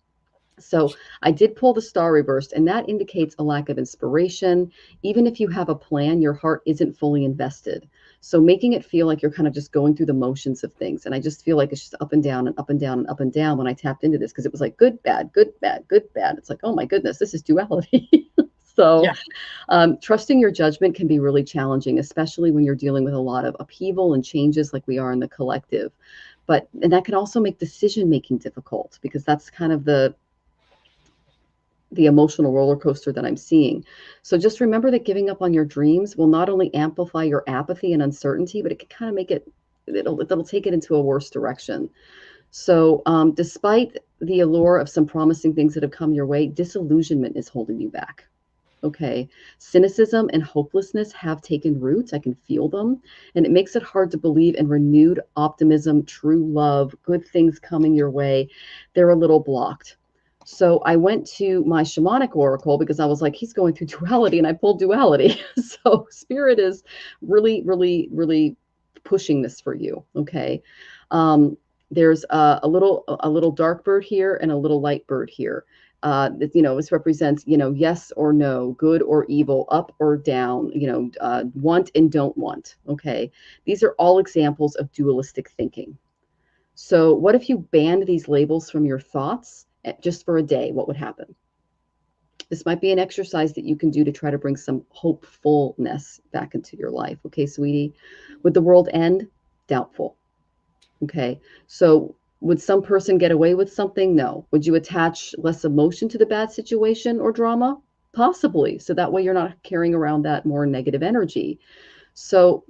[SPEAKER 2] So I did pull the Star reversed, and that indicates a lack of inspiration. Even if you have a plan, your heart isn't fully invested. So making it feel like you're kind of just going through the motions of things. And I just feel like it's just up and down and up and down and up and down when I tapped into this, because it was like good, bad, good, bad, good, bad. It's like, oh my goodness, this is duality. So yeah. Trusting your judgment can be really challenging, especially when you're dealing with a lot of upheaval and changes like we are in the collective. And that can also make decision making difficult, because that's kind of the emotional roller coaster that I'm seeing. So just remember that giving up on your dreams will not only amplify your apathy and uncertainty, but it can kind of make it'll take it into a worse direction. So despite the allure of some promising things that have come your way, disillusionment is holding you back. Okay. Cynicism and hopelessness have taken root. I can feel them. And it makes it hard to believe in renewed optimism, true love, good things coming your way. They're a little blocked. So I went to my shamanic oracle because I was like, he's going through duality, and I pulled duality. So spirit is really, really, really pushing this for you. Okay. There's a little dark bird here and a little light bird here. This represents, yes or no, good or evil, up or down, want and don't want. Okay. These are all examples of dualistic thinking. So what if you banned these labels from your thoughts just for a day? What would happen? This might be an exercise that you can do to try to bring some hopefulness back into your life. Okay, sweetie. Would the world end? Doubtful. Okay. So would some person get away with something? No. Would you attach less emotion to the bad situation or drama? Possibly. So that way you're not carrying around that more negative energy. So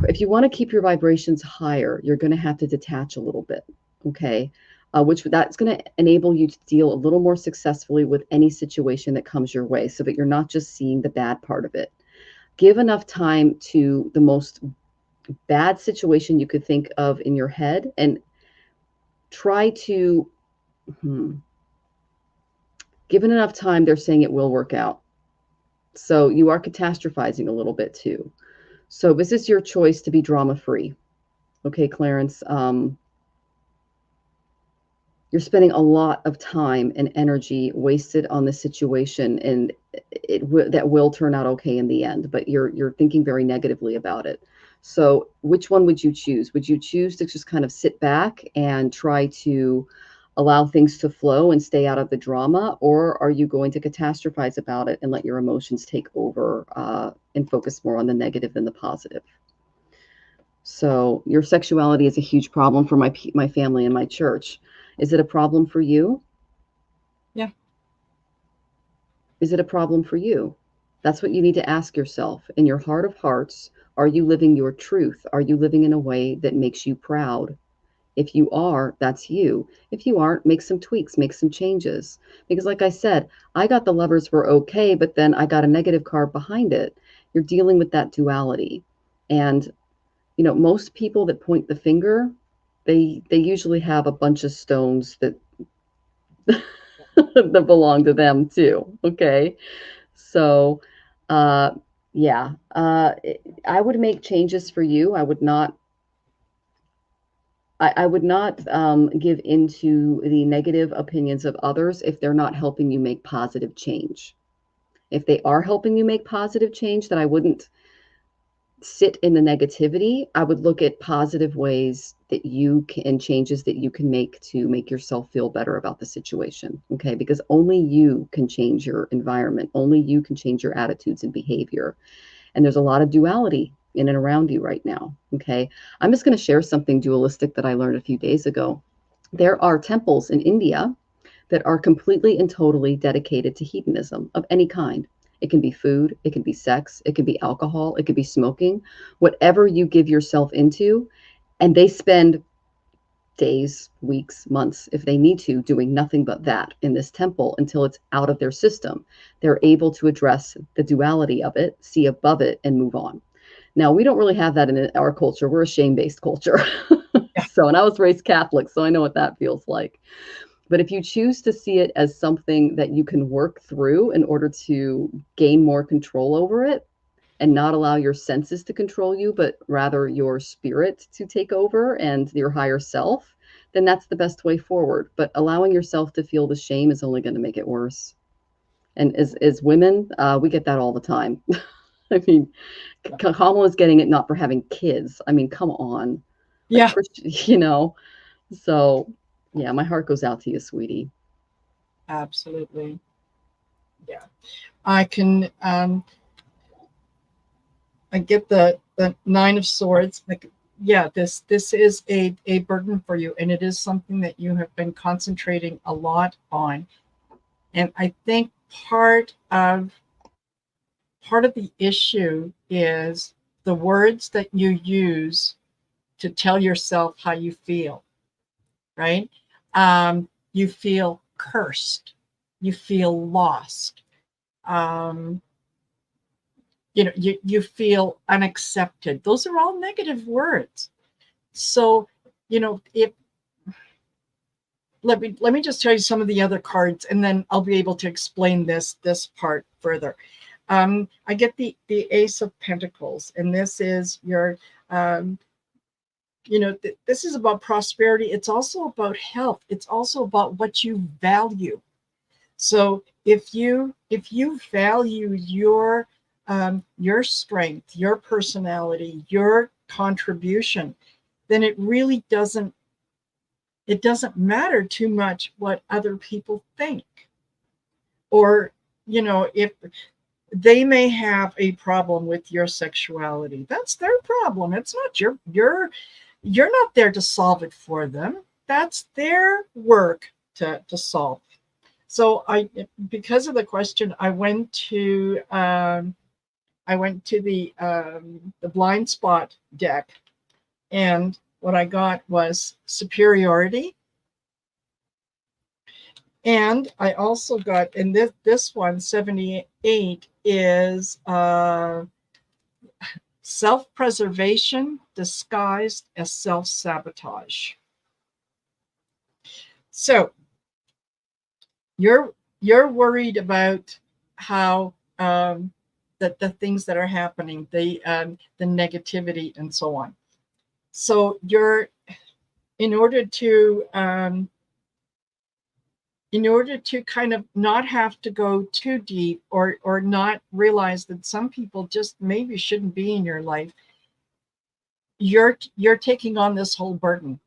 [SPEAKER 2] if you want to keep your vibrations higher, you're going to have to detach a little bit. Okay. Which that's going to enable you to deal a little more successfully with any situation that comes your way, so that you're not just seeing the bad part of it. Give enough time to the most bad situation you could think of in your head, and try to, given enough time, they're saying it will work out. So you are catastrophizing a little bit too. So this is your choice to be drama free. Okay, Clarence. You're spending a lot of time and energy wasted on the situation, and that will turn out okay in the end, but you're thinking very negatively about it. So which one would you choose? Would you choose to just kind of sit back and try to allow things to flow and stay out of the drama, or are you going to catastrophize about it and let your emotions take over and focus more on the negative than the positive? So your sexuality is a huge problem for my family and my church. Is it a problem for you?
[SPEAKER 1] Yeah.
[SPEAKER 2] Is it a problem for you? That's what you need to ask yourself. In your heart of hearts, are you living your truth? Are you living in a way that makes you proud? If you are, that's you. If you aren't, make some tweaks, make some changes. Because like I said, I got the lovers were okay, but then I got a negative card behind it. You're dealing with that duality. And most people that point the finger, they usually have a bunch of stones that that belong to them too. Okay. So, uh, yeah, I would make changes for you. I would not give into the negative opinions of others if they're not helping you make positive change. If they are helping you make positive change, then I wouldn't sit in the negativity. I would look at positive ways that you can, changes that you can make to make yourself feel better about the situation. Okay. Because only you can change your environment. Only you can change your attitudes and behavior. And there's a lot of duality in and around you right now. Okay. I'm just going to share something dualistic that I learned a few days ago. There are temples in India that are completely and totally dedicated to hedonism of any kind. It can be food, it can be sex, it can be alcohol, it could be smoking, whatever you give yourself into. And they spend days, weeks, months, if they need to, doing nothing but that in this temple until it's out of their system. They're able to address the duality of it, see above it, and move on. Now, we don't really have that in our culture. We're a shame-based culture.
[SPEAKER 1] Yeah.
[SPEAKER 2] And I was raised Catholic, so I know what that feels like. But if you choose to see it as something that you can work through in order to gain more control over it and not allow your senses to control you, but rather your spirit to take over and your higher self, then that's the best way forward. But allowing yourself to feel the shame is only going to make it worse. And as women, we get that all the time. I mean, Kamala's getting it not for having kids. I mean, come on.
[SPEAKER 1] Yeah.
[SPEAKER 2] So yeah, my heart goes out to you, sweetie.
[SPEAKER 1] Absolutely. Yeah. I can I get the Nine of Swords. Like, yeah, this is a burden for you, and it is something that you have been concentrating a lot on. And I think part of the issue is the words that you use to tell yourself how you feel, right? You feel cursed, you feel lost, um, you feel unaccepted. Those are all negative words. So, if let me just tell you some of the other cards, and then I'll be able to explain this part further. I get the Ace of Pentacles, and this is your this is about prosperity. It's also about health. It's also about what you value. So if you value your strength, your personality, your contribution, then it doesn't matter too much what other people think. Or, if they may have a problem with your sexuality, that's their problem. It's not you're not there to solve it for them. That's their work to solve. So because of the question, I went to the blind spot deck, and what I got was superiority. And I also got, and this one, 78, is self-preservation disguised as self-sabotage. So you're worried about how the things that are happening, the negativity and so on. So in order to kind of not have to go too deep, or not realize that some people just maybe shouldn't be in your life, you're taking on this whole burden.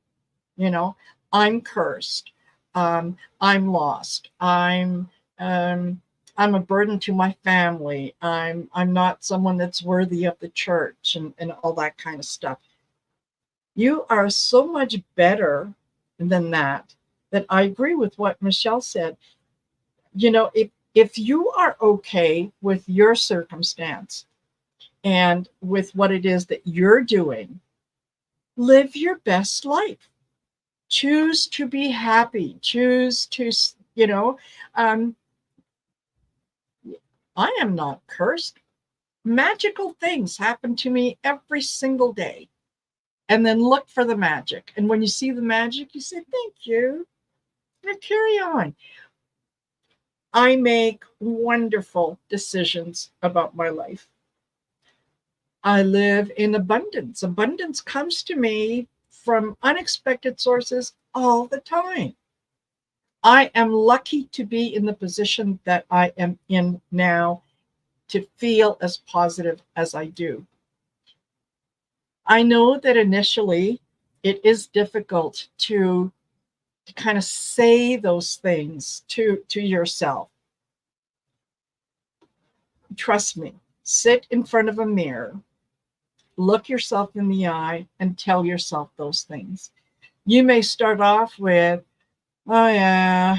[SPEAKER 1] I'm cursed. I'm lost. I'm a burden to my family. I'm not someone that's worthy of the church, and all that kind of stuff. You are so much better than that I agree with what Michelle said. If you are okay with your circumstance and with what it is that you're doing, live your best life. Choose to be happy. Choose to, I am not cursed. Magical things happen to me every single day. And then look for the magic. And when you see the magic, you say, thank you. And carry on. I make wonderful decisions about my life. I live in abundance. Abundance comes to me from unexpected sources all the time. I am lucky to be in the position that I am in now, to feel as positive as I do. I know that initially it is difficult to kind of say those things to yourself. Trust me, sit in front of a mirror, look yourself in the eye, and tell yourself those things. You may start off with, oh yeah,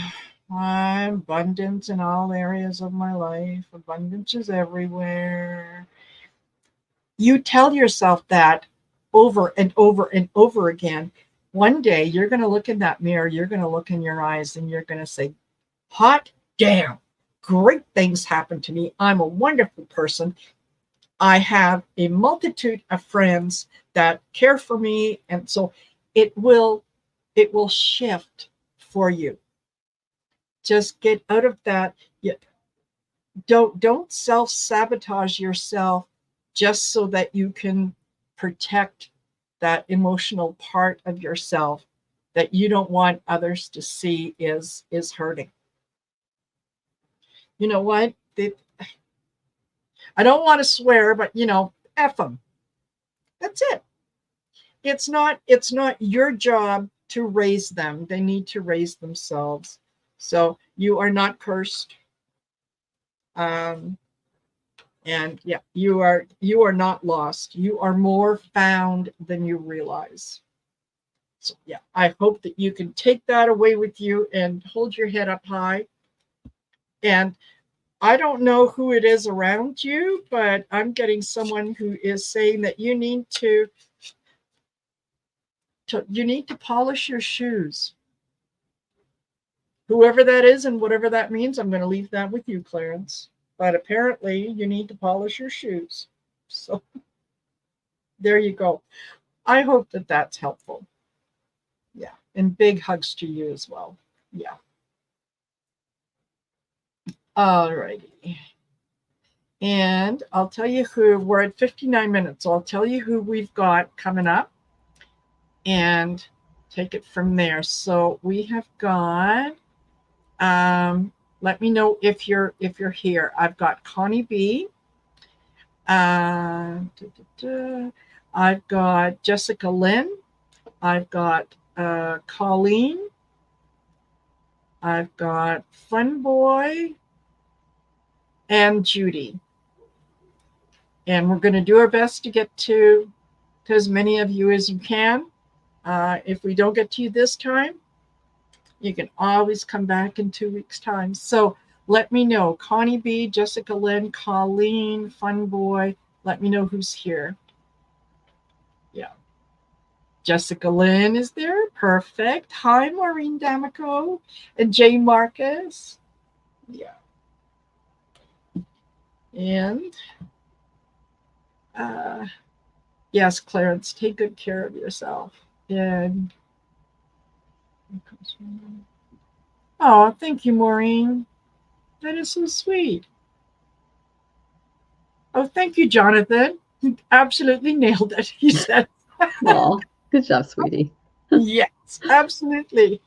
[SPEAKER 1] I'm abundant in all areas of my life. Abundance is everywhere. You tell yourself that over and over and over again. One day you're going to look in that mirror, you're going to look in your eyes, and you're going to say, hot damn, great things happen to me. I'm a wonderful person. I have a multitude of friends that care for me. And so it will shift for you. Just get out of that. Don't self-sabotage yourself just so that you can protect that emotional part of yourself that you don't want others to see is hurting. You know what? I don't want to swear, but F them. That's it. It's not your job to raise them. They need to raise themselves. So you are not cursed. And yeah, you are not lost. You are more found than you realize. So yeah, I hope that you can take that away with you and hold your head up high. And I don't know who it is around you, but I'm getting someone who is saying that you need to polish your shoes. Whoever that is and whatever that means, I'm going to leave that with you, Clarence. But apparently you need to polish your shoes. So there you go. I hope that that's helpful. Yeah. And big hugs to you as well. Yeah. All righty. And I'll tell you who, we're at 59 minutes. So I'll tell you who we've got coming up. and take it from there. So we have got, let me know if you're here. I've got Connie B. Uh, da, da, da. I've got Jessica Lynn. I've got Colleen. I've got Fun Boy and Judy. And we're going to do our best to get to as many of you as you can. If we don't get to you this time, you can always come back in 2 weeks' time. So let me know. Connie B, Jessica Lynn, Colleen, Fun Boy. Let me know who's here. Yeah. Jessica Lynn is there. Perfect. Hi, Maureen D'Amico and Jay Marcus. Yeah. And yes, Clarence, take good care of yourself. And oh, thank you, Maureen. That is so sweet. Oh, thank you, Jonathan. You absolutely nailed it, he said.
[SPEAKER 2] Aw, good job, sweetie.
[SPEAKER 1] Yes, absolutely.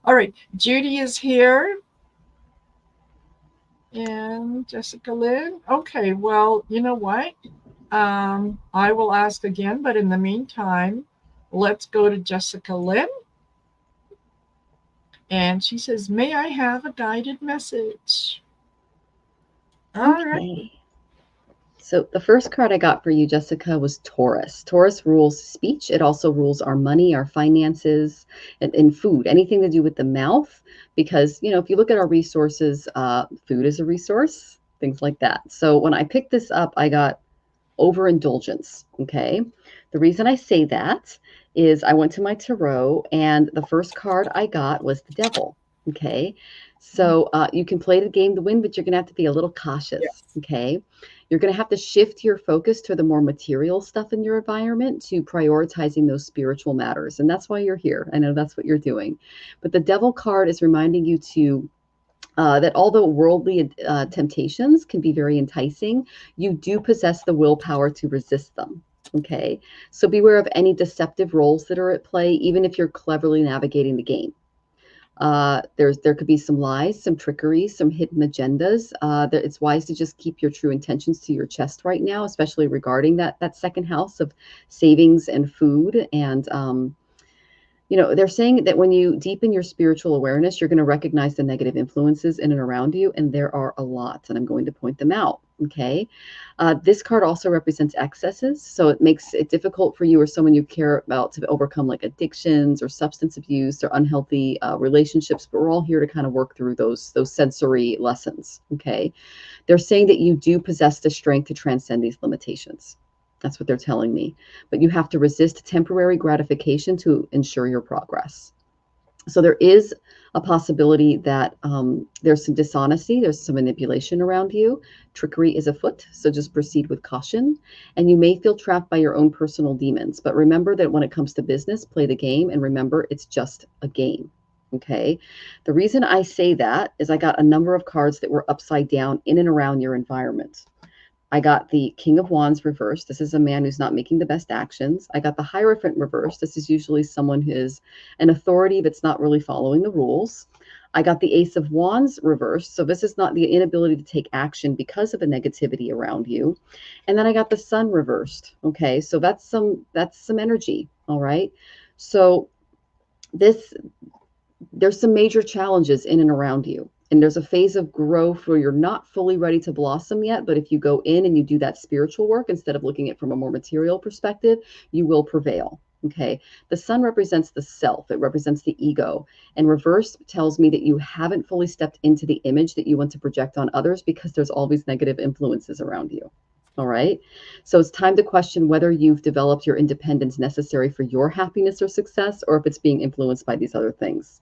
[SPEAKER 1] All right, Judy is here. And Jessica Lynn. Okay, well, you know what? I will ask again, but in the meantime, let's go to Jessica Lynn. And she says, may I have a guided message? All right.
[SPEAKER 2] So the first card I got for you, Jessica, was Taurus. Taurus rules speech. It also rules our money, our finances, and food, anything to do with the mouth. Because, you know, if you look at our resources, food is a resource, things like that. So when I picked this up, I got overindulgence. Okay. The reason I say that is I went to my tarot and the first card I got was the devil. Okay. So you can play the game to win, but you're going to have to be a little cautious.
[SPEAKER 1] Yes.
[SPEAKER 2] Okay. You're going to have to shift your focus to the more material stuff in your environment to prioritizing those spiritual matters. And that's why you're here. I know that's what you're doing. But the devil card is reminding you to that although worldly temptations can be very enticing, you do possess the willpower to resist them. Okay. So beware of any deceptive roles that are at play, even if you're cleverly navigating the game. There could be some lies, some trickery, some hidden agendas. It's wise to just keep your true intentions to your chest right now, especially regarding that second house of savings and food. And you know, they're saying that when you deepen your spiritual awareness, you're going to recognize the negative influences in and around you, and there are a lot, and I'm going to point them out. Okay. This card also represents excesses, so it makes it difficult for you or someone you care about to overcome like addictions or substance abuse or unhealthy relationships. But we're all here to kind of work through those sensory lessons. Okay. They're saying that you do possess the strength to transcend these limitations. That's what they're telling me. But you have to resist temporary gratification to ensure your progress. So there is a possibility that there's some dishonesty, there's some manipulation around you. Trickery is afoot, so just proceed with caution. And you may feel trapped by your own personal demons. But remember that when it comes to business, play the game, and remember it's just a game. Okay. The reason I say that is I got a number of cards that were upside down in and around your environment. I got the King of Wands reversed. This is a man who's not making the best actions. I got the Hierophant reversed. This is usually someone who is an authority that's not really following the rules. I got the Ace of Wands reversed. So this is not the inability to take action because of the negativity around you. And then I got the Sun reversed. Okay, so that's some energy. All right. So there's some major challenges in and around you. And there's a phase of growth where you're not fully ready to blossom yet. But if you go in and you do that spiritual work instead of looking at it from a more material perspective, you will prevail. Okay. The Sun represents the self, it represents the ego. And reverse tells me that you haven't fully stepped into the image that you want to project on others because there's all these negative influences around you. All right. So it's time to question whether you've developed your independence necessary for your happiness or success, or if it's being influenced by these other things.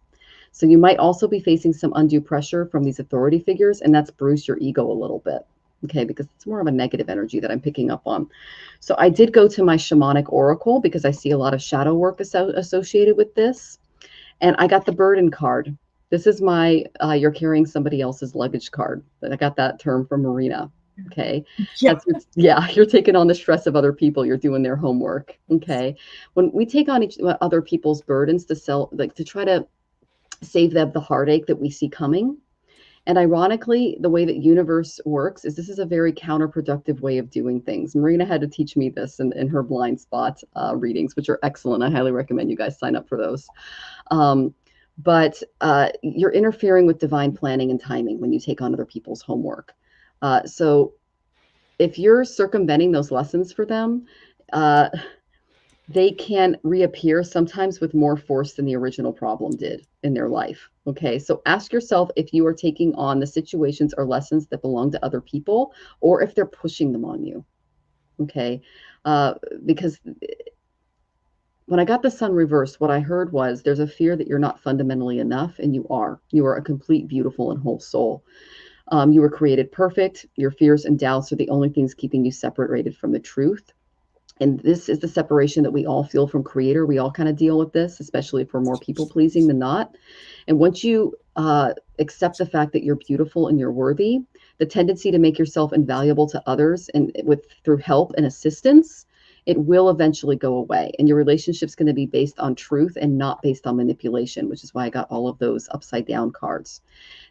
[SPEAKER 2] So you might also be facing some undue pressure from these authority figures, and that's bruised your ego a little bit, okay, because it's more of a negative energy that I'm picking up on. So I did go to my shamanic oracle because I see a lot of shadow work associated with this, and I got the burden card. This is my you're carrying somebody else's luggage card. I got that term from Marina. Okay.
[SPEAKER 1] Yeah.
[SPEAKER 2] Yeah, you're taking on the stress of other people. You're doing their homework. Okay. When we take on other people's burdens to to try to save them the heartache that we see coming. And ironically, the way that universe works is this is a very counterproductive way of doing things. Marina had to teach me this in her blind spot readings, which are excellent. I highly recommend you guys sign up for those. But you're interfering with divine planning and timing when you take on other people's homework. So if you're circumventing those lessons for them, uh, they can reappear sometimes with more force than the original problem did in their life. Okay, so ask yourself if you are taking on the situations or lessons that belong to other people, or if they're pushing them on you. Okay, uh, because when I got the sun reversed, what I heard was there's a fear that you're not fundamentally enough, and you are. You are a complete, beautiful, and whole soul. You were created perfect. Your fears and doubts are the only things keeping you separated from the truth. And this is the separation that we all feel from creator. We all kind of deal with this, especially if we're more people pleasing than not. And once you accept the fact that you're beautiful and you're worthy, the tendency to make yourself invaluable to others and with through help and assistance, it will eventually go away. And your relationship's going to be based on truth and not based on manipulation, which is why I got all of those upside down cards.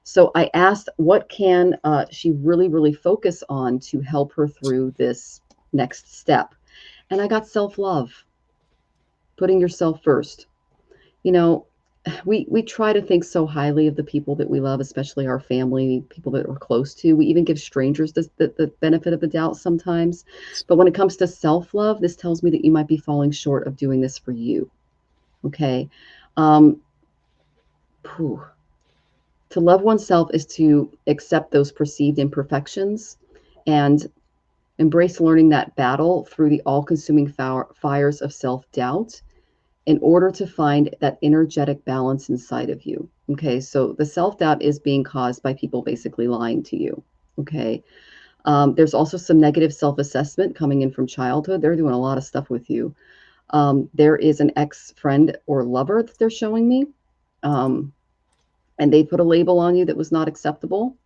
[SPEAKER 2] So I asked, what can she really, really focus on to help her through this next step? And I got self-love, putting yourself first. You know, we try to think so highly of the people that we love, especially our family, people that we're close to. We even give strangers the benefit of the doubt sometimes. But when it comes to self-love, this tells me that you might be falling short of doing this for you. Okay. Um, to love oneself is to accept those perceived imperfections and embrace learning that battle through the all-consuming fires of self-doubt in order to find that energetic balance inside of you. Okay, so the self doubt is being caused by people basically lying to you. Okay, there's also some negative self assessment coming in from childhood. They're doing a lot of stuff with you. There is an ex friend or lover that they're showing me, um, and they put a label on you that was not acceptable.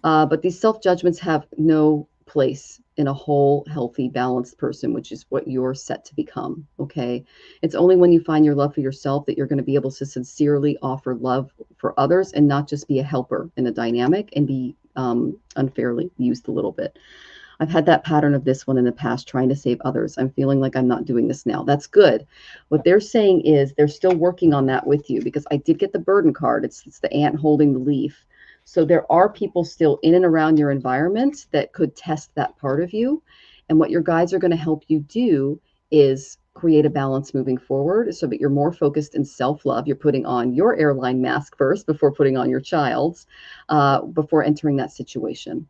[SPEAKER 2] But these self judgments have no place in a whole, healthy, balanced person, which is what you're set to become. Okay. It's only when you find your love for yourself that you're going to be able to sincerely offer love for others and not just be a helper in a dynamic and be unfairly used a little bit. I've had that pattern of this one in the past, trying to save others. I'm feeling like I'm not doing this now. That's good. What they're saying is they're still working on that with you, because I did get the burden card. It's the ant holding the leaf. So there are people still in and around your environment that could test that part of you. And what your guides are going to help you do is create a balance moving forward so that you're more focused in self-love. You're putting on your airline mask first before putting on your child's, before entering that situation.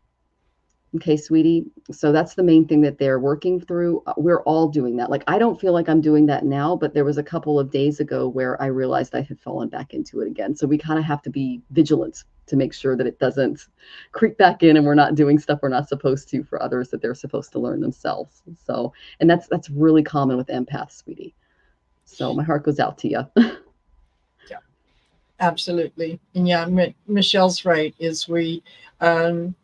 [SPEAKER 2] Okay, sweetie. So that's the main thing that they're working through. We're all doing that. Like, I don't feel like I'm doing that now, but there was a couple of days ago where I realized I had fallen back into it again. So we kind of have to be vigilant to make sure that it doesn't creep back in and we're not doing stuff we're not supposed to for others that they're supposed to learn themselves. So, and that's really common with empaths, sweetie. So my heart goes out to you.
[SPEAKER 1] Yeah, absolutely. And yeah, Michelle's right. Um,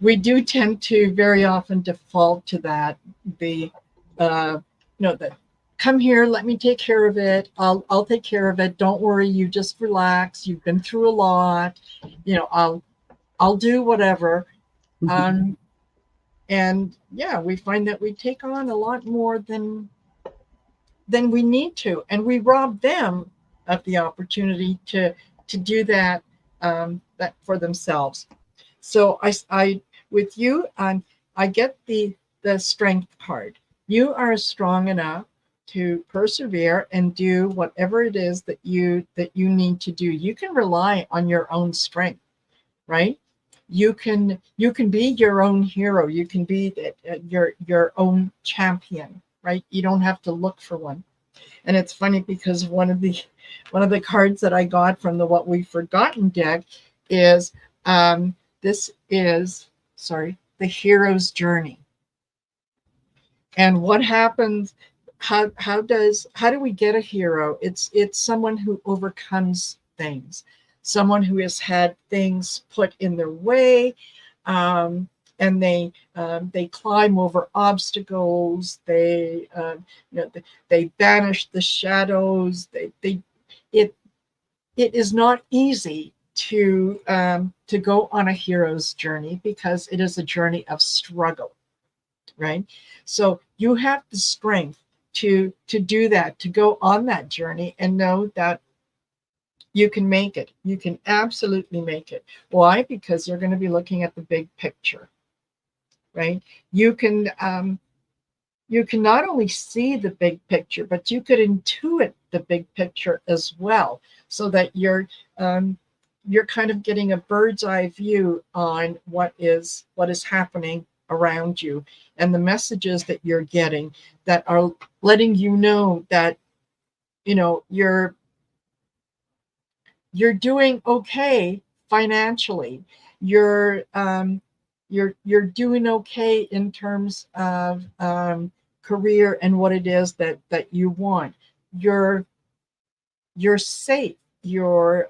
[SPEAKER 1] we do tend to very often default to that. The that come here, let me take care of it. I'll take care of it. Don't worry, you just relax. You've been through a lot. I'll do whatever. Um, and yeah, we find that we take on a lot more than we need to, and we rob them of the opportunity to do that for themselves. So I with you, I get the strength card. You are strong enough to persevere and do whatever it is that you need to do. You can rely on your own strength, right? You can be your own hero. You can be your own champion, right? You don't have to look for one. And it's funny because one of the cards that I got from the What We've Forgotten deck is this is the hero's journey. And what happens, how do we get a hero? It's someone who overcomes things, someone who has had things put in their way, And they climb over obstacles. They banish the shadows. It it is not easy to go on a hero's journey, because it is a journey of struggle, right? So you have the strength to do that, to go on that journey, and know that you can make it. You can absolutely make it. Why? Because you're going to be looking at the big picture, right? You can not only see the big picture, but you could intuit the big picture as well, so that you're kind of getting a bird's eye view on what is happening around you, and the messages that you're getting that are letting you know that you're doing okay financially. You're doing okay in terms of career and what it is that you want. You're safe. You're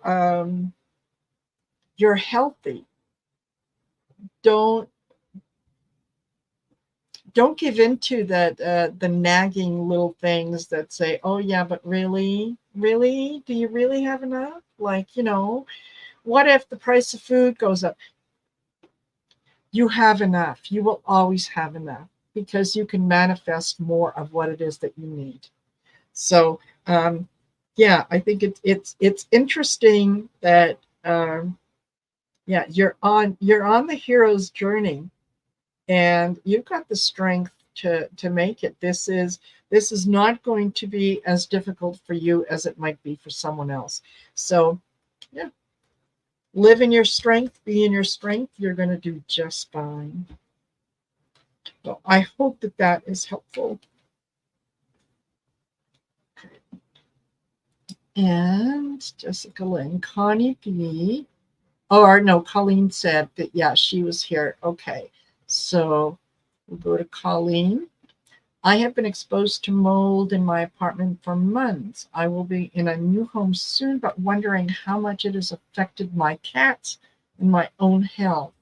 [SPEAKER 1] healthy. Don't give into that the nagging little things that say, oh yeah, but really, do you really have enough? Like, what if the price of food goes up? You have enough. You will always have enough, because you can manifest more of what it is that you need. So yeah, I think it's interesting that yeah, you're on the hero's journey, and you've got the strength to make it. This is not going to be as difficult for you as it might be for someone else. So yeah, live in your strength, be in your strength. You're going to do just fine. So I hope that is helpful. And Jessica Lynn, Connie B. Or no, Colleen said that, yeah, she was here. Okay, so we'll go to Colleen. I have been exposed to mold in my apartment for months. I will be in a new home soon, but wondering how much it has affected my cats and my own health.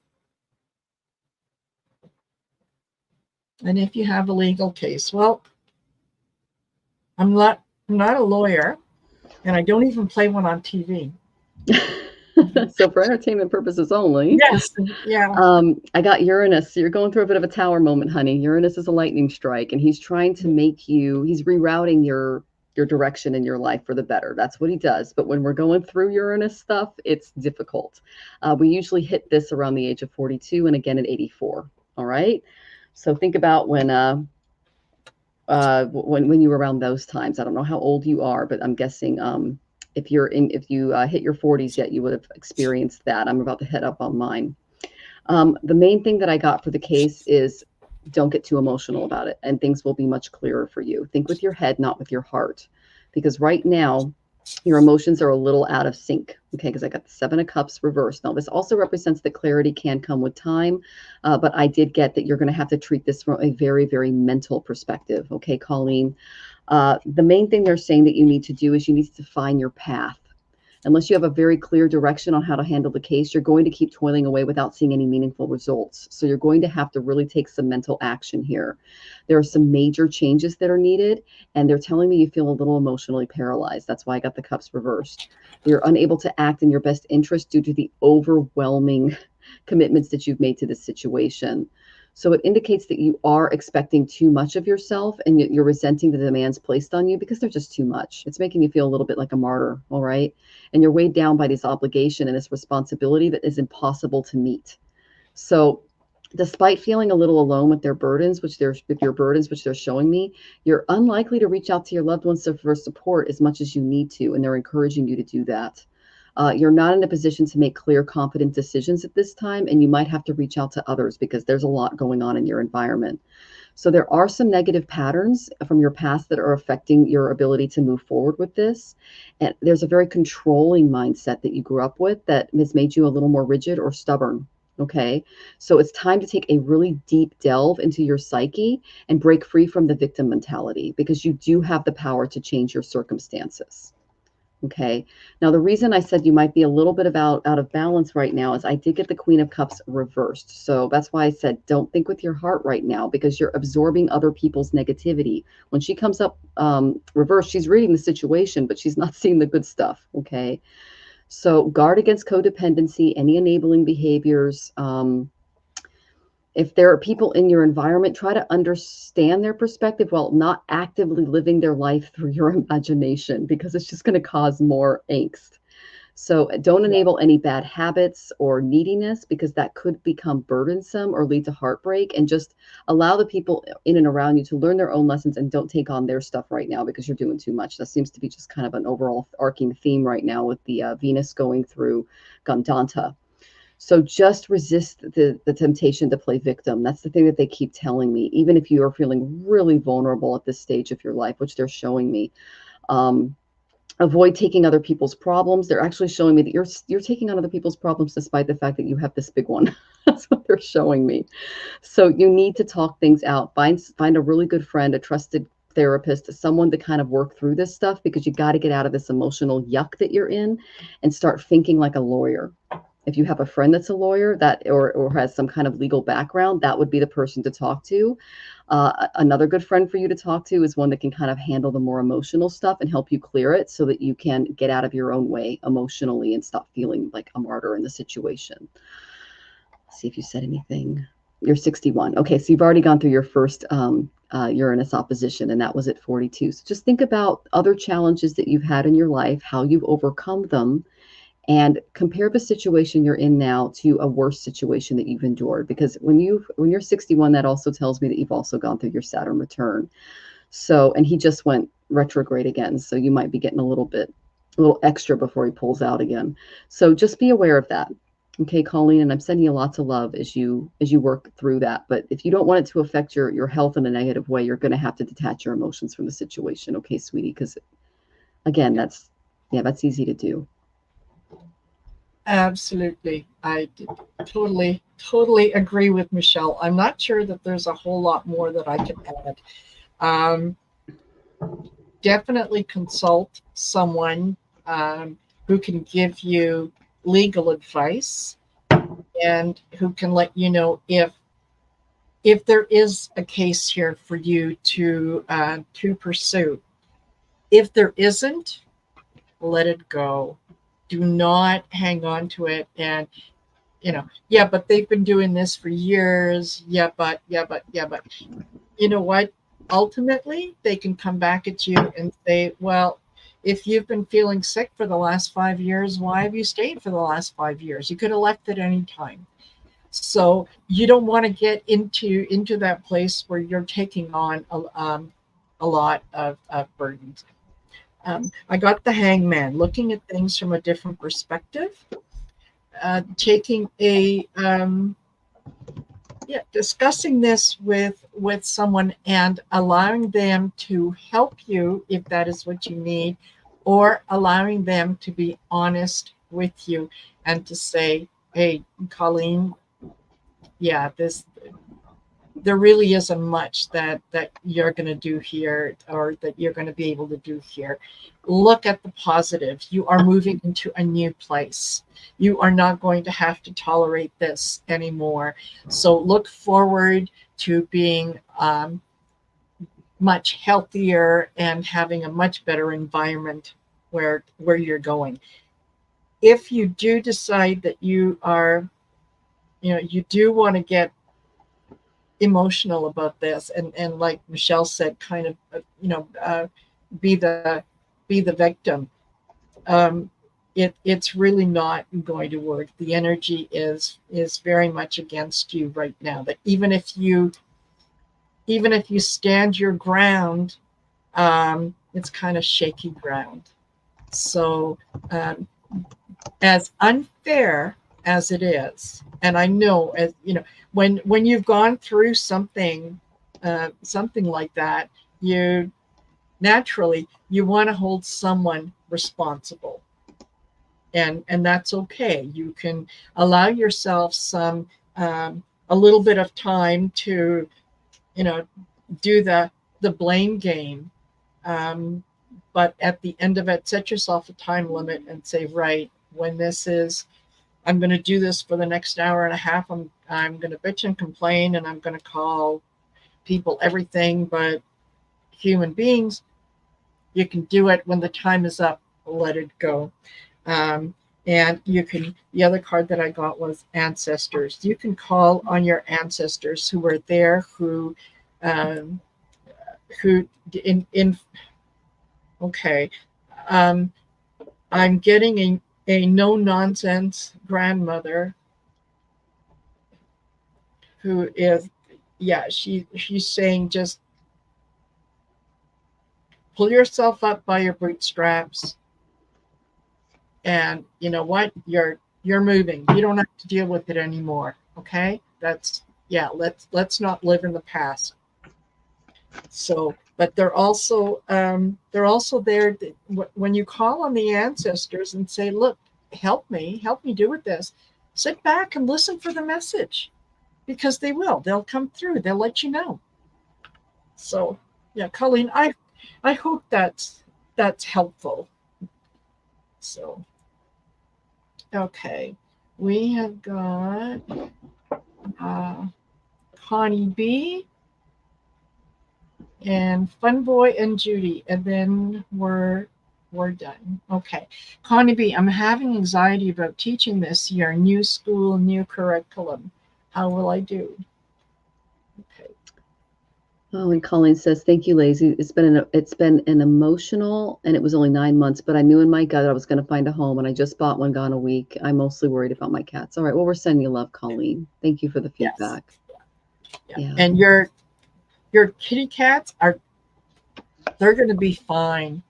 [SPEAKER 1] And if you have a legal case, well, I'm not a lawyer, and I don't even play one on TV.
[SPEAKER 2] So for entertainment purposes only.
[SPEAKER 1] Yes. Yeah.
[SPEAKER 2] I got Uranus. You're going through a bit of a tower moment, honey. Uranus is a lightning strike, and he's trying to make you, he's rerouting your direction in your life for the better. That's what he does. But when we're going through Uranus stuff, it's difficult. We usually hit this around the age of 42 and again at 84. All right. So think about when you were around those times. I don't know how old you are, but I'm guessing if you hit your 40s yet, you would have experienced that. I'm about to head up on mine. The main thing that I got for the case is don't get too emotional about it, and things will be much clearer for you. Think with your head, not with your heart, because right now your emotions are a little out of sync. Okay, because I got the Seven of Cups reversed. Now, this also represents that clarity can come with time, but I did get that you're going to have to treat this from a very, very mental perspective. Okay, Colleen. The main thing they're saying that you need to do is you need to define your path. Unless you have a very clear direction on how to handle the case, you're going to keep toiling away without seeing any meaningful results. So you're going to have to really take some mental action here. There are some major changes that are needed, and they're telling me you feel a little emotionally paralyzed. That's why I got the cups reversed. You're unable to act in your best interest due to the overwhelming commitments that you've made to this situation. So it indicates that you are expecting too much of yourself, and you're resenting the demands placed on you because they're just too much. It's making you feel a little bit like a martyr, all right? And you're weighed down by this obligation and this responsibility that is impossible to meet. So despite feeling a little alone with their burdens, which they're showing me, you're unlikely to reach out to your loved ones for support as much as you need to, and they're encouraging you to do that. You're not in a position to make clear, confident decisions at this time, and you might have to reach out to others because there's a lot going on in your environment. So there are some negative patterns from your past that are affecting your ability to move forward with this. And there's a very controlling mindset that you grew up with that has made you a little more rigid or stubborn. Okay, so it's time to take a really deep delve into your psyche and break free from the victim mentality, because you do have the power to change your circumstances. Okay. Now, the reason I said you might be a little bit out of balance right now is I did get the Queen of Cups reversed. So that's why I said don't think with your heart right now, because you're absorbing other people's negativity. When she comes up reversed, she's reading the situation, but she's not seeing the good stuff. Okay. So guard against codependency, any enabling behaviors. If there are people in your environment, try to understand their perspective while not actively living their life through your imagination, because it's just going to cause more angst. So don't
[SPEAKER 1] Yeah.
[SPEAKER 2] enable any bad habits or neediness, because that could become burdensome or lead to heartbreak. And just allow the people in and around you to learn their own lessons, and don't take on their stuff right now because you're doing too much. That seems to be just kind of an overall arcing theme right now with the Venus going through Gandanta. So just resist the temptation to play victim. That's the thing that they keep telling me. Even if you are feeling really vulnerable at this stage of your life, which they're showing me, avoid taking other people's problems. They're actually showing me that you're taking on other people's problems despite the fact that you have this big one. That's what they're showing me. So you need to talk things out. Find a really good friend, a trusted therapist, someone to kind of work through this stuff, because you got to get out of this emotional yuck that you're in and start thinking like a lawyer. If you have a friend that's a lawyer that or has some kind of legal background, that would be the person to talk to. Another good friend for you to talk to is one that can kind of handle the more emotional stuff and help you clear it so that you can get out of your own way emotionally and stop feeling like a martyr in the situation. Let's see if you said anything. You're 61. Okay, so you've already gone through your first Uranus opposition, and that was at 42. So just think about other challenges that you've had in your life, how you've overcome them, and compare the situation you're in now to a worse situation that you've endured. Because when you're 61, that also tells me that you've also gone through your Saturn return. So, and he just went retrograde again, so you might be getting a little extra before he pulls out again. So just be aware of that. Okay, Colleen, and I'm sending you lots of love as you work through that. But if you don't want it to affect your health in a negative way, you're going to have to detach your emotions from the situation. Okay, sweetie, because again, that's easy to do.
[SPEAKER 1] Absolutely. Totally agree with Michelle. I'm not sure that there's a whole lot more that I can add. Um, Definitely consult someone who can give you legal advice and who can let you know if there is a case here for you to pursue. If there isn't, let it go. Do not hang on to it and yeah, but they've been doing this for years. Yeah, but. You know what? Ultimately, they can come back at you and say, well, if you've been feeling sick for the last 5 years, why have you stayed for the last 5 years? You could have left at any time. So you don't want to get into that place where you're taking on a lot of burdens. I got the hangman, looking at things from a different perspective, taking a yeah, discussing this with someone and allowing them to help you if that is what you need, or allowing them to be honest with you and to say, hey, Colleen, yeah, this there really isn't much that you're going to do here or that you're going to be able to do here. Look at the positive. You are moving into a new place. You are not going to have to tolerate this anymore. So look forward to being much healthier and having a much better environment where you're going. If you do decide that you do want to get emotional about this and like Michelle said, kind of be the victim. um it's really not going to work. The energy is very much against you right now, that even if you stand your ground, it's kind of shaky ground. So um as unfair as it is, and I know, as you know, when you've gone through something like that, you naturally you want to hold someone responsible, and that's okay. You can allow yourself some a little bit of time to you know do the blame game, um, but at the end of it, set yourself a time limit and say, right, when this is, I'm going to do this for the next hour and a half. I'm going to bitch and complain, and I'm going to call people everything but human beings. You can do it when the time is up. Let it go. Um, and you can. The other card that I got was ancestors. You can call on your ancestors who were there, um, who in. Okay, um, I'm getting a no nonsense grandmother who is, yeah, she's saying just pull yourself up by your bootstraps, and you know what, you're moving. You don't have to deal with it anymore. Okay, that's, yeah, let's not live in the past. So, but they're also there when you call on the ancestors and say, look, help me do with this. Sit back and listen for the message, because they'll come through, they'll let you know. So yeah, Colleen, I hope that's helpful. So okay, we have got uh, Connie B and Fun Boy and Judy, and then we're done. Okay, Connie B, I'm having anxiety about teaching this year. New school, new curriculum. How will I do? Okay.
[SPEAKER 2] Oh, and Colleen says, "Thank you, Lazy. It's been an emotional, and it was only 9 months, but I knew in my gut I was going to find a home, and I just bought one, gone a week. I'm mostly worried about my cats. All right, well, we're sending you love, Colleen. Thank you for the
[SPEAKER 1] Yes.
[SPEAKER 2] feedback.
[SPEAKER 1] Yeah.
[SPEAKER 2] Yeah.
[SPEAKER 1] And your kitty cats they're going to be fine.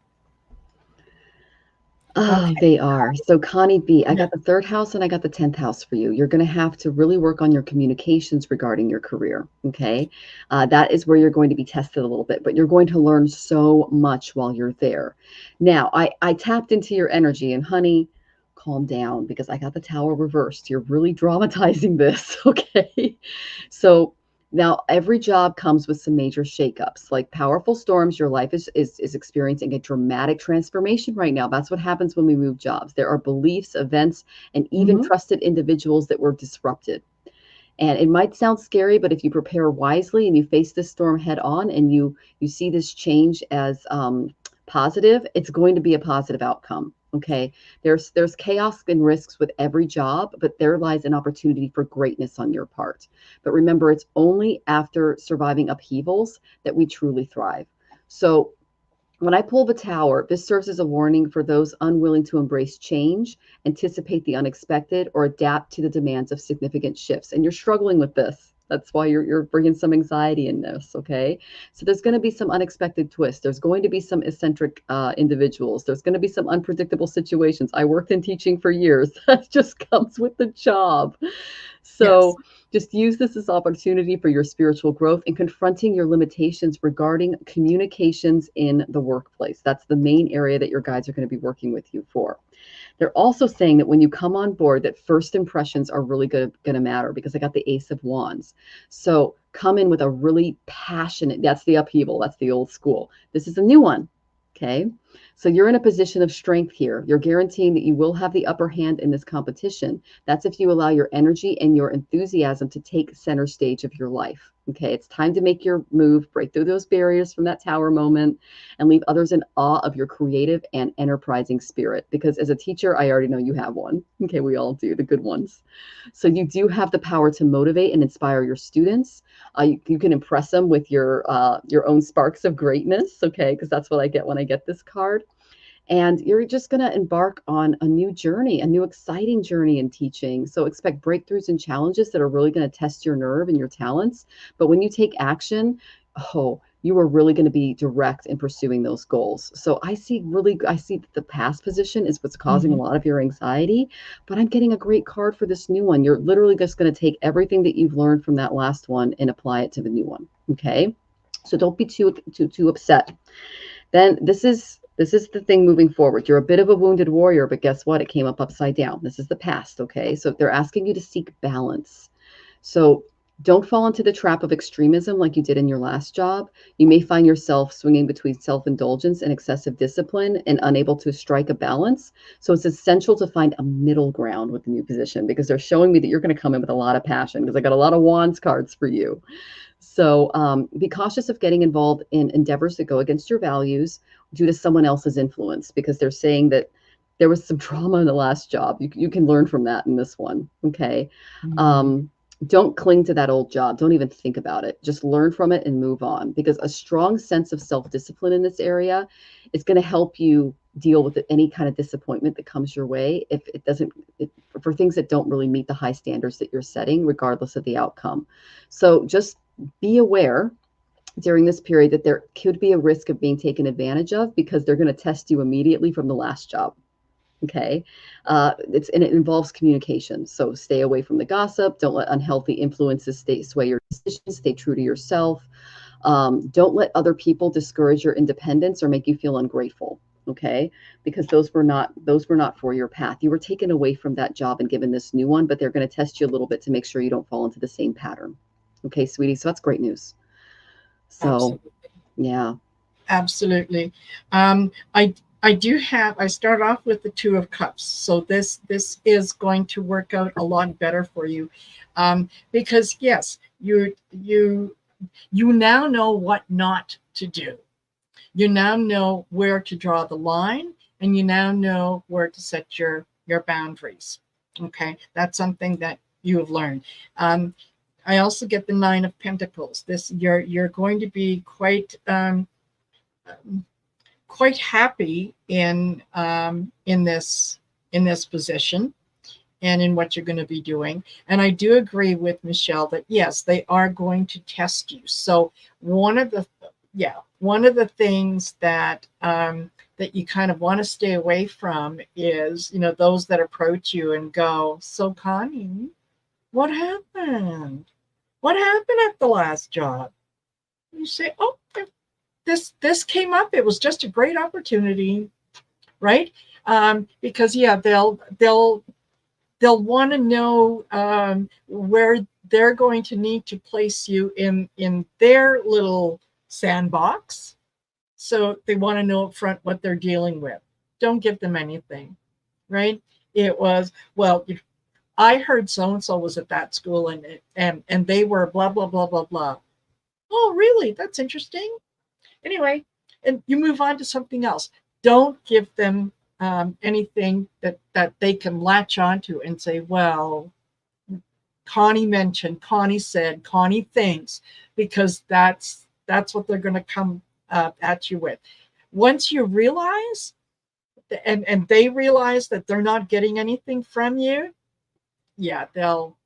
[SPEAKER 2] Oh,
[SPEAKER 1] Okay.
[SPEAKER 2] they are. So Connie B, I
[SPEAKER 1] Yeah.
[SPEAKER 2] got the third house and I got the 10th house for you. You're going to have to really work on your communications regarding your career. Okay. That is where you're going to be tested a little bit, but you're going to learn so much while you're there. Now, I tapped into your energy, and honey, calm down, because I got the tower reversed. You're really dramatizing this. Okay. So now, every job comes with some major shakeups, like powerful storms. Your life is experiencing a dramatic transformation right now. That's what happens when we move jobs. There are beliefs, events, and even
[SPEAKER 1] Mm-hmm.
[SPEAKER 2] trusted individuals that were disrupted. And it might sound scary, but if you prepare wisely and you face this storm head on, and you see this change as positive, it's going to be a positive outcome. Okay, there's chaos and risks with every job, but there lies an opportunity for greatness on your part. But remember, it's only after surviving upheavals that we truly thrive. So when I pull the tower, this serves as a warning for those unwilling to embrace change, anticipate the unexpected, or adapt to the demands of significant shifts. And you're struggling with this. That's why you're bringing some anxiety in this, okay? So there's going to be some unexpected twists. There's going to be some eccentric individuals. There's going to be some unpredictable situations. I worked in teaching for years. That just comes with the job.
[SPEAKER 1] Yes.
[SPEAKER 2] So just use this as opportunity for your spiritual growth and confronting your limitations regarding communications in the workplace. That's the main area that your guides are going to be working with you for. They're also saying that when you come on board, that first impressions are really going to matter, because I got the Ace of Wands. So come in with a really passionate, that's the upheaval, that's the old school. This is a new one. Okay. So you're in a position of strength here. You're guaranteeing that you will have the upper hand in this competition. That's if you allow your energy and your enthusiasm to take center stage of your life. Okay. It's time to make your move, break through those barriers from that tower moment, and leave others in awe of your creative and enterprising spirit. Because as a teacher, I already know you have one. Okay. We all do, the good ones. So you do have the power to motivate and inspire your students. You can impress them with your own sparks of greatness, okay? Because that's what I get when I get this card. And you're just going to embark on a new journey, a new exciting journey in teaching. So expect breakthroughs and challenges that are really going to test your nerve and your talents. But when you take action, oh, you are really going to be direct in pursuing those goals. So I see that the past position is what's causing a
[SPEAKER 1] Mm-hmm.
[SPEAKER 2] lot of your anxiety, but I'm getting a great card for this new one. You're literally just going to take everything that you've learned from that last one and apply it to the new one. Okay. So don't be too upset. Then this is the thing moving forward. You're a bit of a wounded warrior, but guess what? It came up upside down. This is the past, okay? So they're asking you to seek balance. So Don't fall into the trap of extremism like you did in your last job. You may find yourself swinging between self-indulgence and excessive discipline and unable to strike a balance. So it's essential to find a middle ground with the new position, because they're showing me that you're going to come in with a lot of passion, because I got a lot of wands cards for you. So be cautious of getting involved in endeavors that go against your values due to someone else's influence, because they're saying that there was some trauma in the last job. You can learn from that in this one. Okay.
[SPEAKER 1] Mm.
[SPEAKER 2] Um, don't cling to that old job. Don't even think about it. Just learn from it and move on, because a strong sense of self-discipline in this area is going to help you deal with any kind of disappointment that comes your way if it doesn't, for things that don't really meet the high standards that you're setting, regardless of the outcome. So just be aware during this period that there could be a risk of being taken advantage of, because they're going to test you immediately from the last job. Okay. And it involves communication. So stay away from the gossip. Don't let unhealthy influences sway your decisions. Stay true to yourself. Don't let other people discourage your independence or make you feel ungrateful. Okay. Because those were not for your path. You were taken away from that job and given this new one, but they're going to test you a little bit to make sure you don't fall into the same pattern. Okay, sweetie. So that's great news. So
[SPEAKER 1] Absolutely.
[SPEAKER 2] yeah.
[SPEAKER 1] Absolutely. I start off with the Two of Cups. So this is going to work out a lot better for you. Because yes, you now know what not to do. You now know where to draw the line, and you now know where to set your boundaries. Okay, that's something that you have learned. I also get the Nine of Pentacles. This you're going to be quite happy in this position and in what you're going to be doing. And I do agree with Michelle that yes, they are going to test you. So one of the things that that you kind of want to stay away from is, those that approach you and go, "So Connie, what happened? What happened at the last job?" You say, "Oh, this came up. It was just a great opportunity," right? Because yeah, they'll want to know where they're going to need to place you in their little sandbox. So they want to know up front what they're dealing with. Don't give them anything, right? It was, well, I heard so and so was at that school, and they were blah blah blah blah blah. Oh, really? That's interesting. Anyway, and you move on to something else. Don't give them anything that they can latch onto and say, "Well, Connie mentioned, Connie said, Connie thinks," because that's what they're going to come at you with. Once you realize, and they realize that they're not getting anything from you, yeah, they'll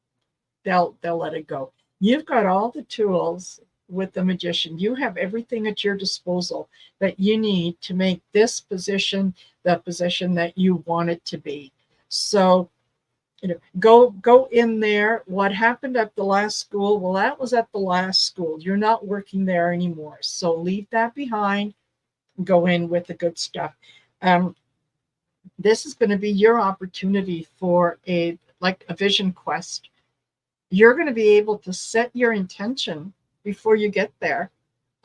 [SPEAKER 1] let it go. You've got all the tools with the magician. You have everything at your disposal that you need to make this position the position that you want it to be. So, go in there. What happened at the last school? Well, that was at the last school. You're not working there anymore. So leave that behind. Go in with the good stuff. Um, this is going to be your opportunity for a vision quest. You're going to be able to set your intention before you get there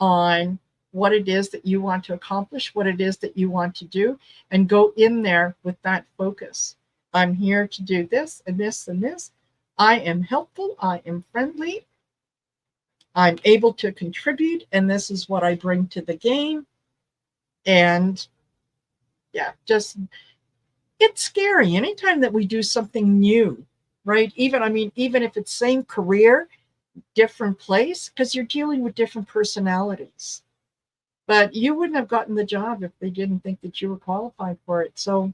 [SPEAKER 1] on what it is that you want to accomplish, what it is that you want to do, and go in there with that focus. I'm here to do this and this and this. I am helpful. I am friendly. I'm able to contribute, and this is what I bring to the game. And yeah, just it's scary anytime that we do something new, right? Even if it's same career, different place, because you're dealing with different personalities. But you wouldn't have gotten the job if they didn't think that you were qualified for it. So,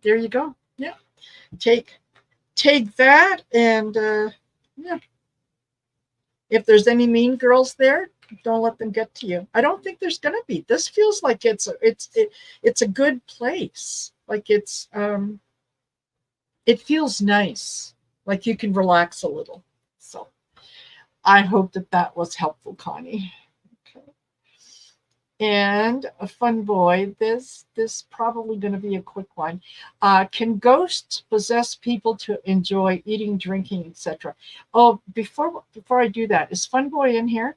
[SPEAKER 1] there you go. Yeah, take that, and yeah. If there's any mean girls there, don't let them get to you. I don't think there's gonna be. This feels like it's a good place. Like it feels nice. Like you can relax a little. So I hope that was helpful, Connie. Okay. And a fun boy, this probably going to be a quick one. Can ghosts possess people to enjoy eating, drinking, etc.? Oh, before I do that, is fun boy in here?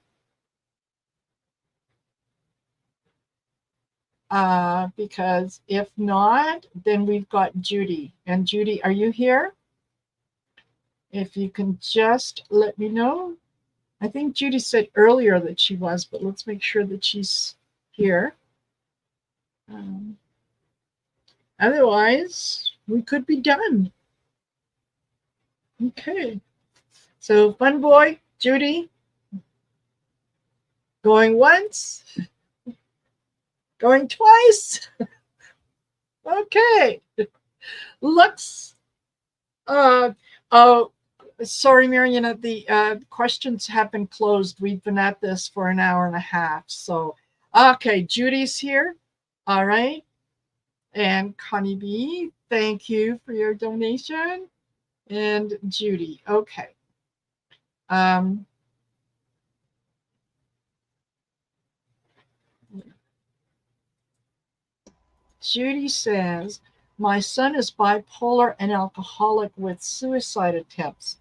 [SPEAKER 1] Because if not, then we've got Judy. And Judy, are you here? If you can just let me know. I think Judy said earlier that she was, but let's make sure that she's here. Otherwise, we could be done. Okay. So, fun boy, Judy, going once, going twice. Okay. Looks. Oh, sorry, Marina. The questions have been closed. We've been at this for an hour and a half. So, okay, Judy's here. All right. And Connie B, thank you for your donation. And Judy, okay. Judy says, my son is bipolar and alcoholic with suicide attempts.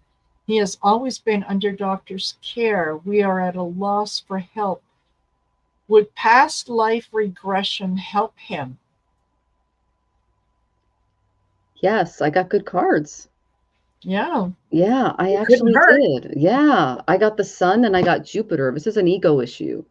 [SPEAKER 1] He has always been under doctor's care. We are at a loss for help. Would past life regression help him?
[SPEAKER 2] Yes, I got good cards.
[SPEAKER 1] Yeah.
[SPEAKER 2] Yeah, I
[SPEAKER 1] It couldn't
[SPEAKER 2] actually
[SPEAKER 1] hurt.
[SPEAKER 2] did. Yeah, I got the sun and I got Jupiter. This is an ego issue.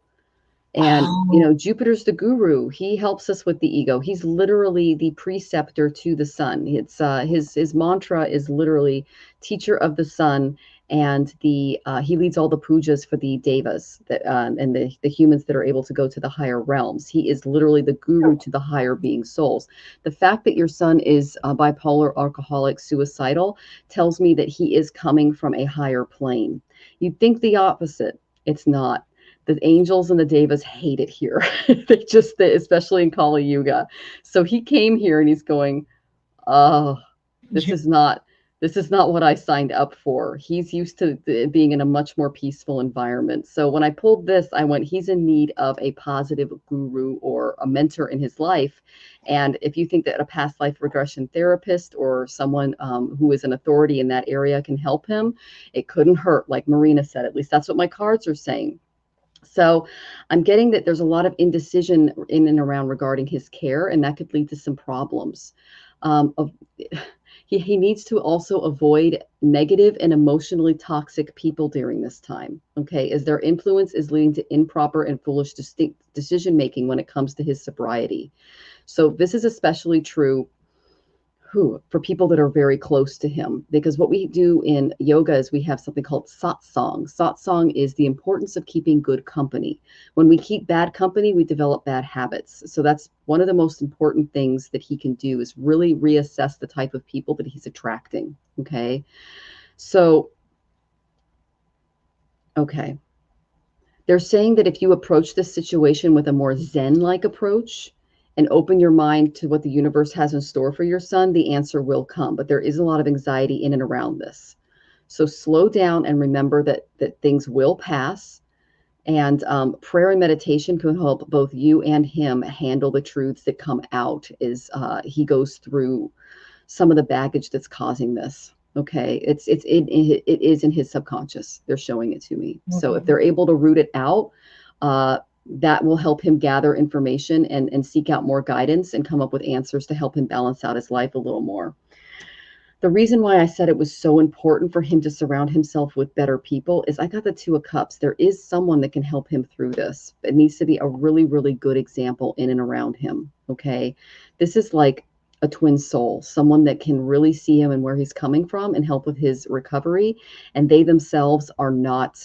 [SPEAKER 2] And,
[SPEAKER 1] Oh,
[SPEAKER 2] Jupiter's the guru. He helps us with the ego. He's literally the preceptor to the sun. It's his mantra is literally teacher of the sun, and the he leads all the pujas for the devas that and the humans that are able to go to the higher realms. He is literally the guru to the higher being souls. The fact that your son is bipolar, alcoholic, suicidal tells me that he is coming from a higher plane. You'd think the opposite. It's not. The angels and the devas hate it here. Especially in Kali Yuga. So he came here and he's going, oh, this
[SPEAKER 1] yeah.
[SPEAKER 2] is not this is not what I signed up for. He's used to being in a much more peaceful environment. So when I pulled this, I went, he's in need of a positive guru or a mentor in his life. And if you think that a past life regression therapist or someone who is an authority in that area can help him, it couldn't hurt. Like Marina said, at least that's what my cards are saying. So I'm getting that there's a lot of indecision in and around regarding his care, and that could lead to some problems. Of he needs to also avoid negative and emotionally toxic people during this time. Okay, as their influence is leading to improper and foolish decision making when it comes to his sobriety. So this is especially true for people that are very close to him, because what we do in yoga is we have something called satsang. Satsang is the importance of keeping good company. When we keep bad company, we develop bad habits. So that's one of the most important things that he can do, is really reassess the type of people that he's attracting. Okay, so okay, they're saying that if you approach this situation with a more Zen-like approach and open your mind to what the universe has in store for your son, the answer will come. But there is a lot of anxiety in and around this. So slow down and remember that things will pass. And prayer and meditation can help both you and him handle the truths that come out as he goes through some of the baggage that's causing this. Okay, it is in his subconscious. They're showing it to me. So if
[SPEAKER 1] Okay.
[SPEAKER 2] they're able to root it out, that will help him gather information and seek out more guidance and come up with answers to help him balance out his life a little more. The reason why I said it was so important for him to surround himself with better people is I got the Two of Cups. There is someone that can help him through this. It needs to be a really, really good example in and around him. Okay. This is like a twin soul, someone that can really see him and where he's coming from and help with his recovery. And they themselves are not,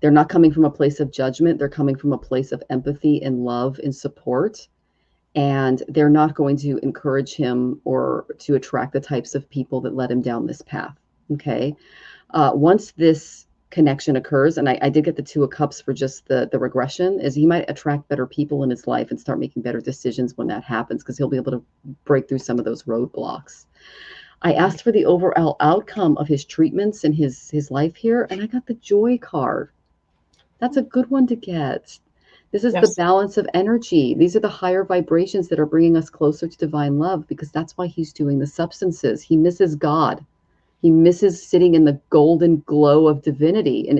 [SPEAKER 2] they're not coming from a place of judgment. They're coming from a place of empathy and love and support, and they're not going to encourage him or to attract the types of people that led him down this path. Okay. Once this connection occurs, and I did get the Two of Cups for just the regression, is he might attract better people in his life and start making better decisions when that happens, because he'll be able to break through some of those roadblocks. I asked for the overall outcome of his treatments and his life here, and I got the Joy card. That's a good one to get. This is the
[SPEAKER 1] Yes.
[SPEAKER 2] balance of energy. These are the higher vibrations that are bringing us closer to divine love, because that's why he's doing the substances. He misses God. He misses sitting in the golden glow of divinity. And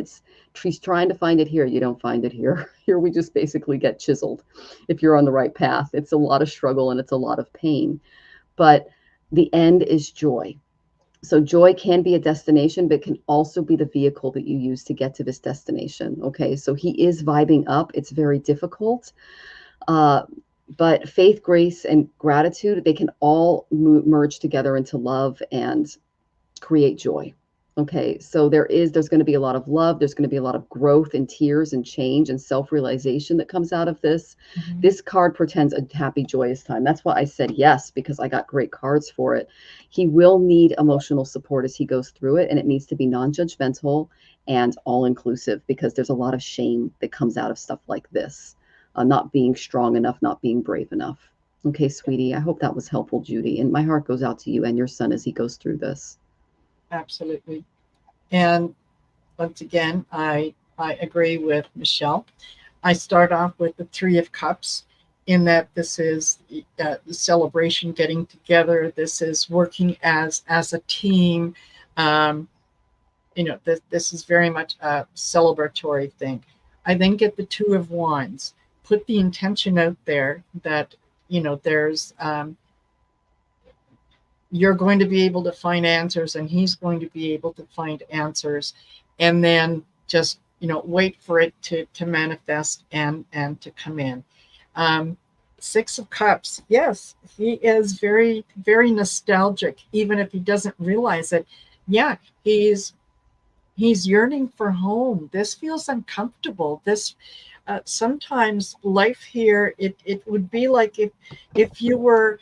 [SPEAKER 2] he's trying to find it here. You don't find it here. Here we just basically get chiseled if you're on the right path. It's a lot of struggle and it's a lot of pain. But the end is joy. So joy can be a destination, but can also be the vehicle that you use to get to this destination. Okay, so he is vibing up. It's very difficult. Uh, but faith, grace, and gratitude, they can all merge together into love and create joy. Okay, so there's going to be a lot of love. There's going to be a lot of growth and tears and change and self-realization that comes out of this.
[SPEAKER 1] Mm-hmm.
[SPEAKER 2] This card portends a happy, joyous time. That's why I said yes, because I got great cards for it. He will need emotional support as he goes through it, and it needs to be non-judgmental and all-inclusive, because there's a lot of shame that comes out of stuff like this. Not being strong enough, not being brave enough. Okay, sweetie, I hope that was helpful, Judy. And my heart goes out to you and your son as he goes through this.
[SPEAKER 1] Absolutely. And once again, I agree with Michelle. I start off with the Three of Cups, in that this is the celebration, getting together. This is working as a team. Um, this is very much a celebratory thing. I then get the Two of Wands. Put the intention out there that there's you're going to be able to find answers, and he's going to be able to find answers, and then just wait for it to manifest and to come in. Six of Cups, yes, he is very, very nostalgic, even if he doesn't realize it. Yeah, he's yearning for home. This feels uncomfortable. This sometimes life here, it would be like if you were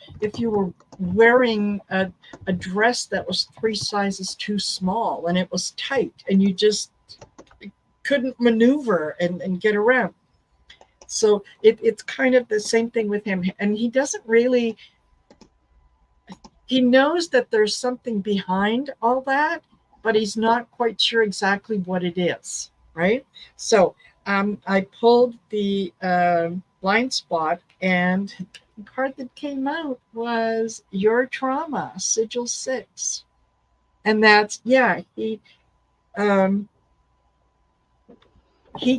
[SPEAKER 1] wearing a dress that was 3 sizes too small, and it was tight, and you just couldn't maneuver and get around. So it's kind of the same thing with him. And he doesn't really, he knows that there's something behind all that, but he's not quite sure exactly what it is, right? So I pulled the blind spot, and the card that came out was Your Trauma, Sigil 6. And that's, yeah, he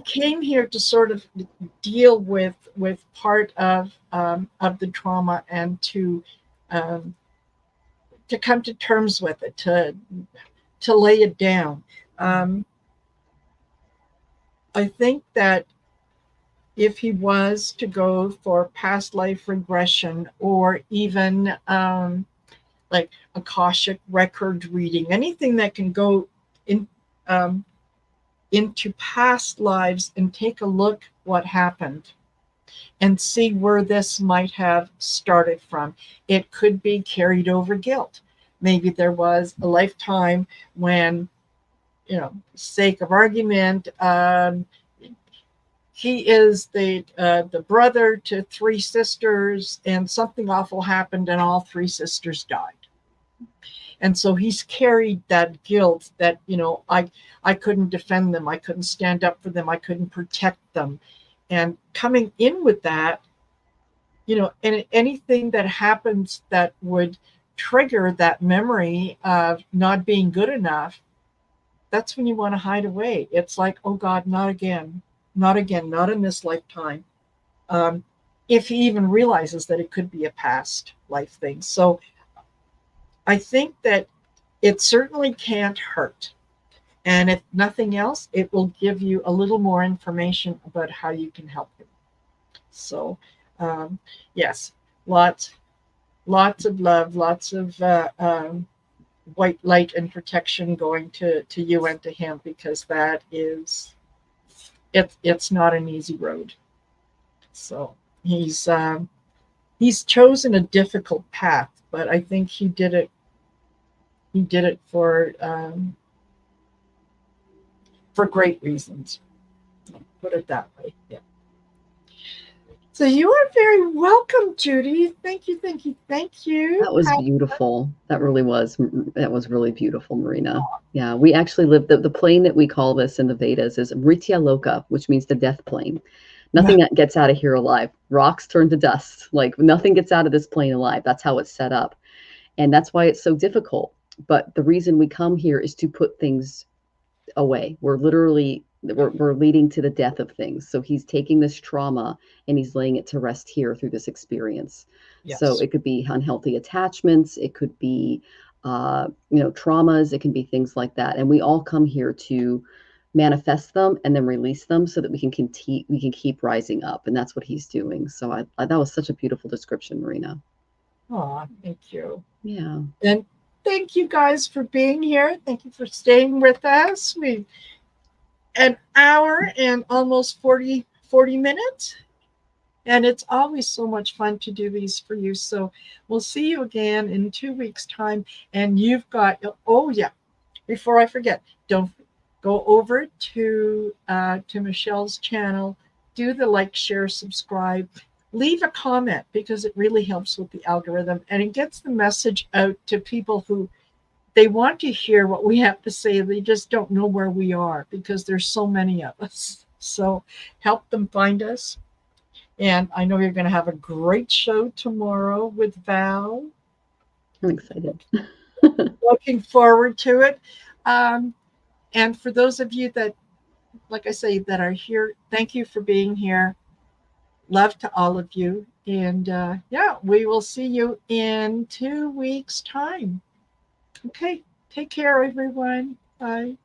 [SPEAKER 1] came here to sort of deal with part of the trauma, and to come to terms with it, to lay it down. I think that if he was to go for past life regression, or even like Akashic record reading, anything that can go in into past lives and take a look what happened, and see where this might have started from. It could be carried over guilt. Maybe there was a lifetime when, sake of argument, he is the brother to 3 sisters, and something awful happened, and all 3 sisters died. And so he's carried that guilt that, I couldn't defend them, I couldn't stand up for them, I couldn't protect them. And coming in with that, and anything that happens that would trigger that memory of not being good enough, that's when you want to hide away. It's like, oh God, not again, not again, not in this lifetime. If he even realizes that it could be a past life thing. So I think that it certainly can't hurt. And if nothing else, it will give you a little more information about how you can help him. So, yes, lots of love, lots of white light and protection going to you and to him, because that is, it's not an easy road. So he's chosen a difficult path, but I think he did it. He did it for great reasons. Put it that way. Yeah. So you are very welcome, Judy. Thank you, thank you, thank you.
[SPEAKER 2] That was beautiful. That really was. That was really beautiful, Marina. Yeah, we actually live the plane that we call this in the Vedas is Mritya Loka, which means the death plane. Nothing gets out of here alive. Rocks turn to dust. Like nothing gets out of this plane alive. That's how it's set up. And that's why it's so difficult. But the reason we come here is to put things away. We're leading to the death of things. So he's taking this trauma and he's laying it to rest here through this experience. So
[SPEAKER 1] Yes.
[SPEAKER 2] it could be unhealthy attachments, it could be traumas, it can be things like that. And we all come here to manifest them and then release them so that we can keep rising up. And that's what he's doing. So I that was such a beautiful description, Marina.
[SPEAKER 1] Oh, thank you.
[SPEAKER 2] Yeah.
[SPEAKER 1] And thank you guys for being here. Thank you for staying with us. We an hour and almost 40 minutes. And it's always so much fun to do these for you. So we'll see you again in 2 weeks' time. And you've got, oh, yeah, before I forget, don't go over to Michelle's channel, do the like, share, subscribe, leave a comment because it really helps with the algorithm and it gets the message out to people who they want to hear what we have to say. They just don't know where we are because there's so many of us. So help them find us. And I know you're going to have a great show tomorrow with Val.
[SPEAKER 2] I'm excited.
[SPEAKER 1] Looking forward to it. And for those of you that, like I say, that are here, thank you for being here. Love to all of you. And yeah, we will see you in 2 weeks' time. Okay, take care, everyone. Bye.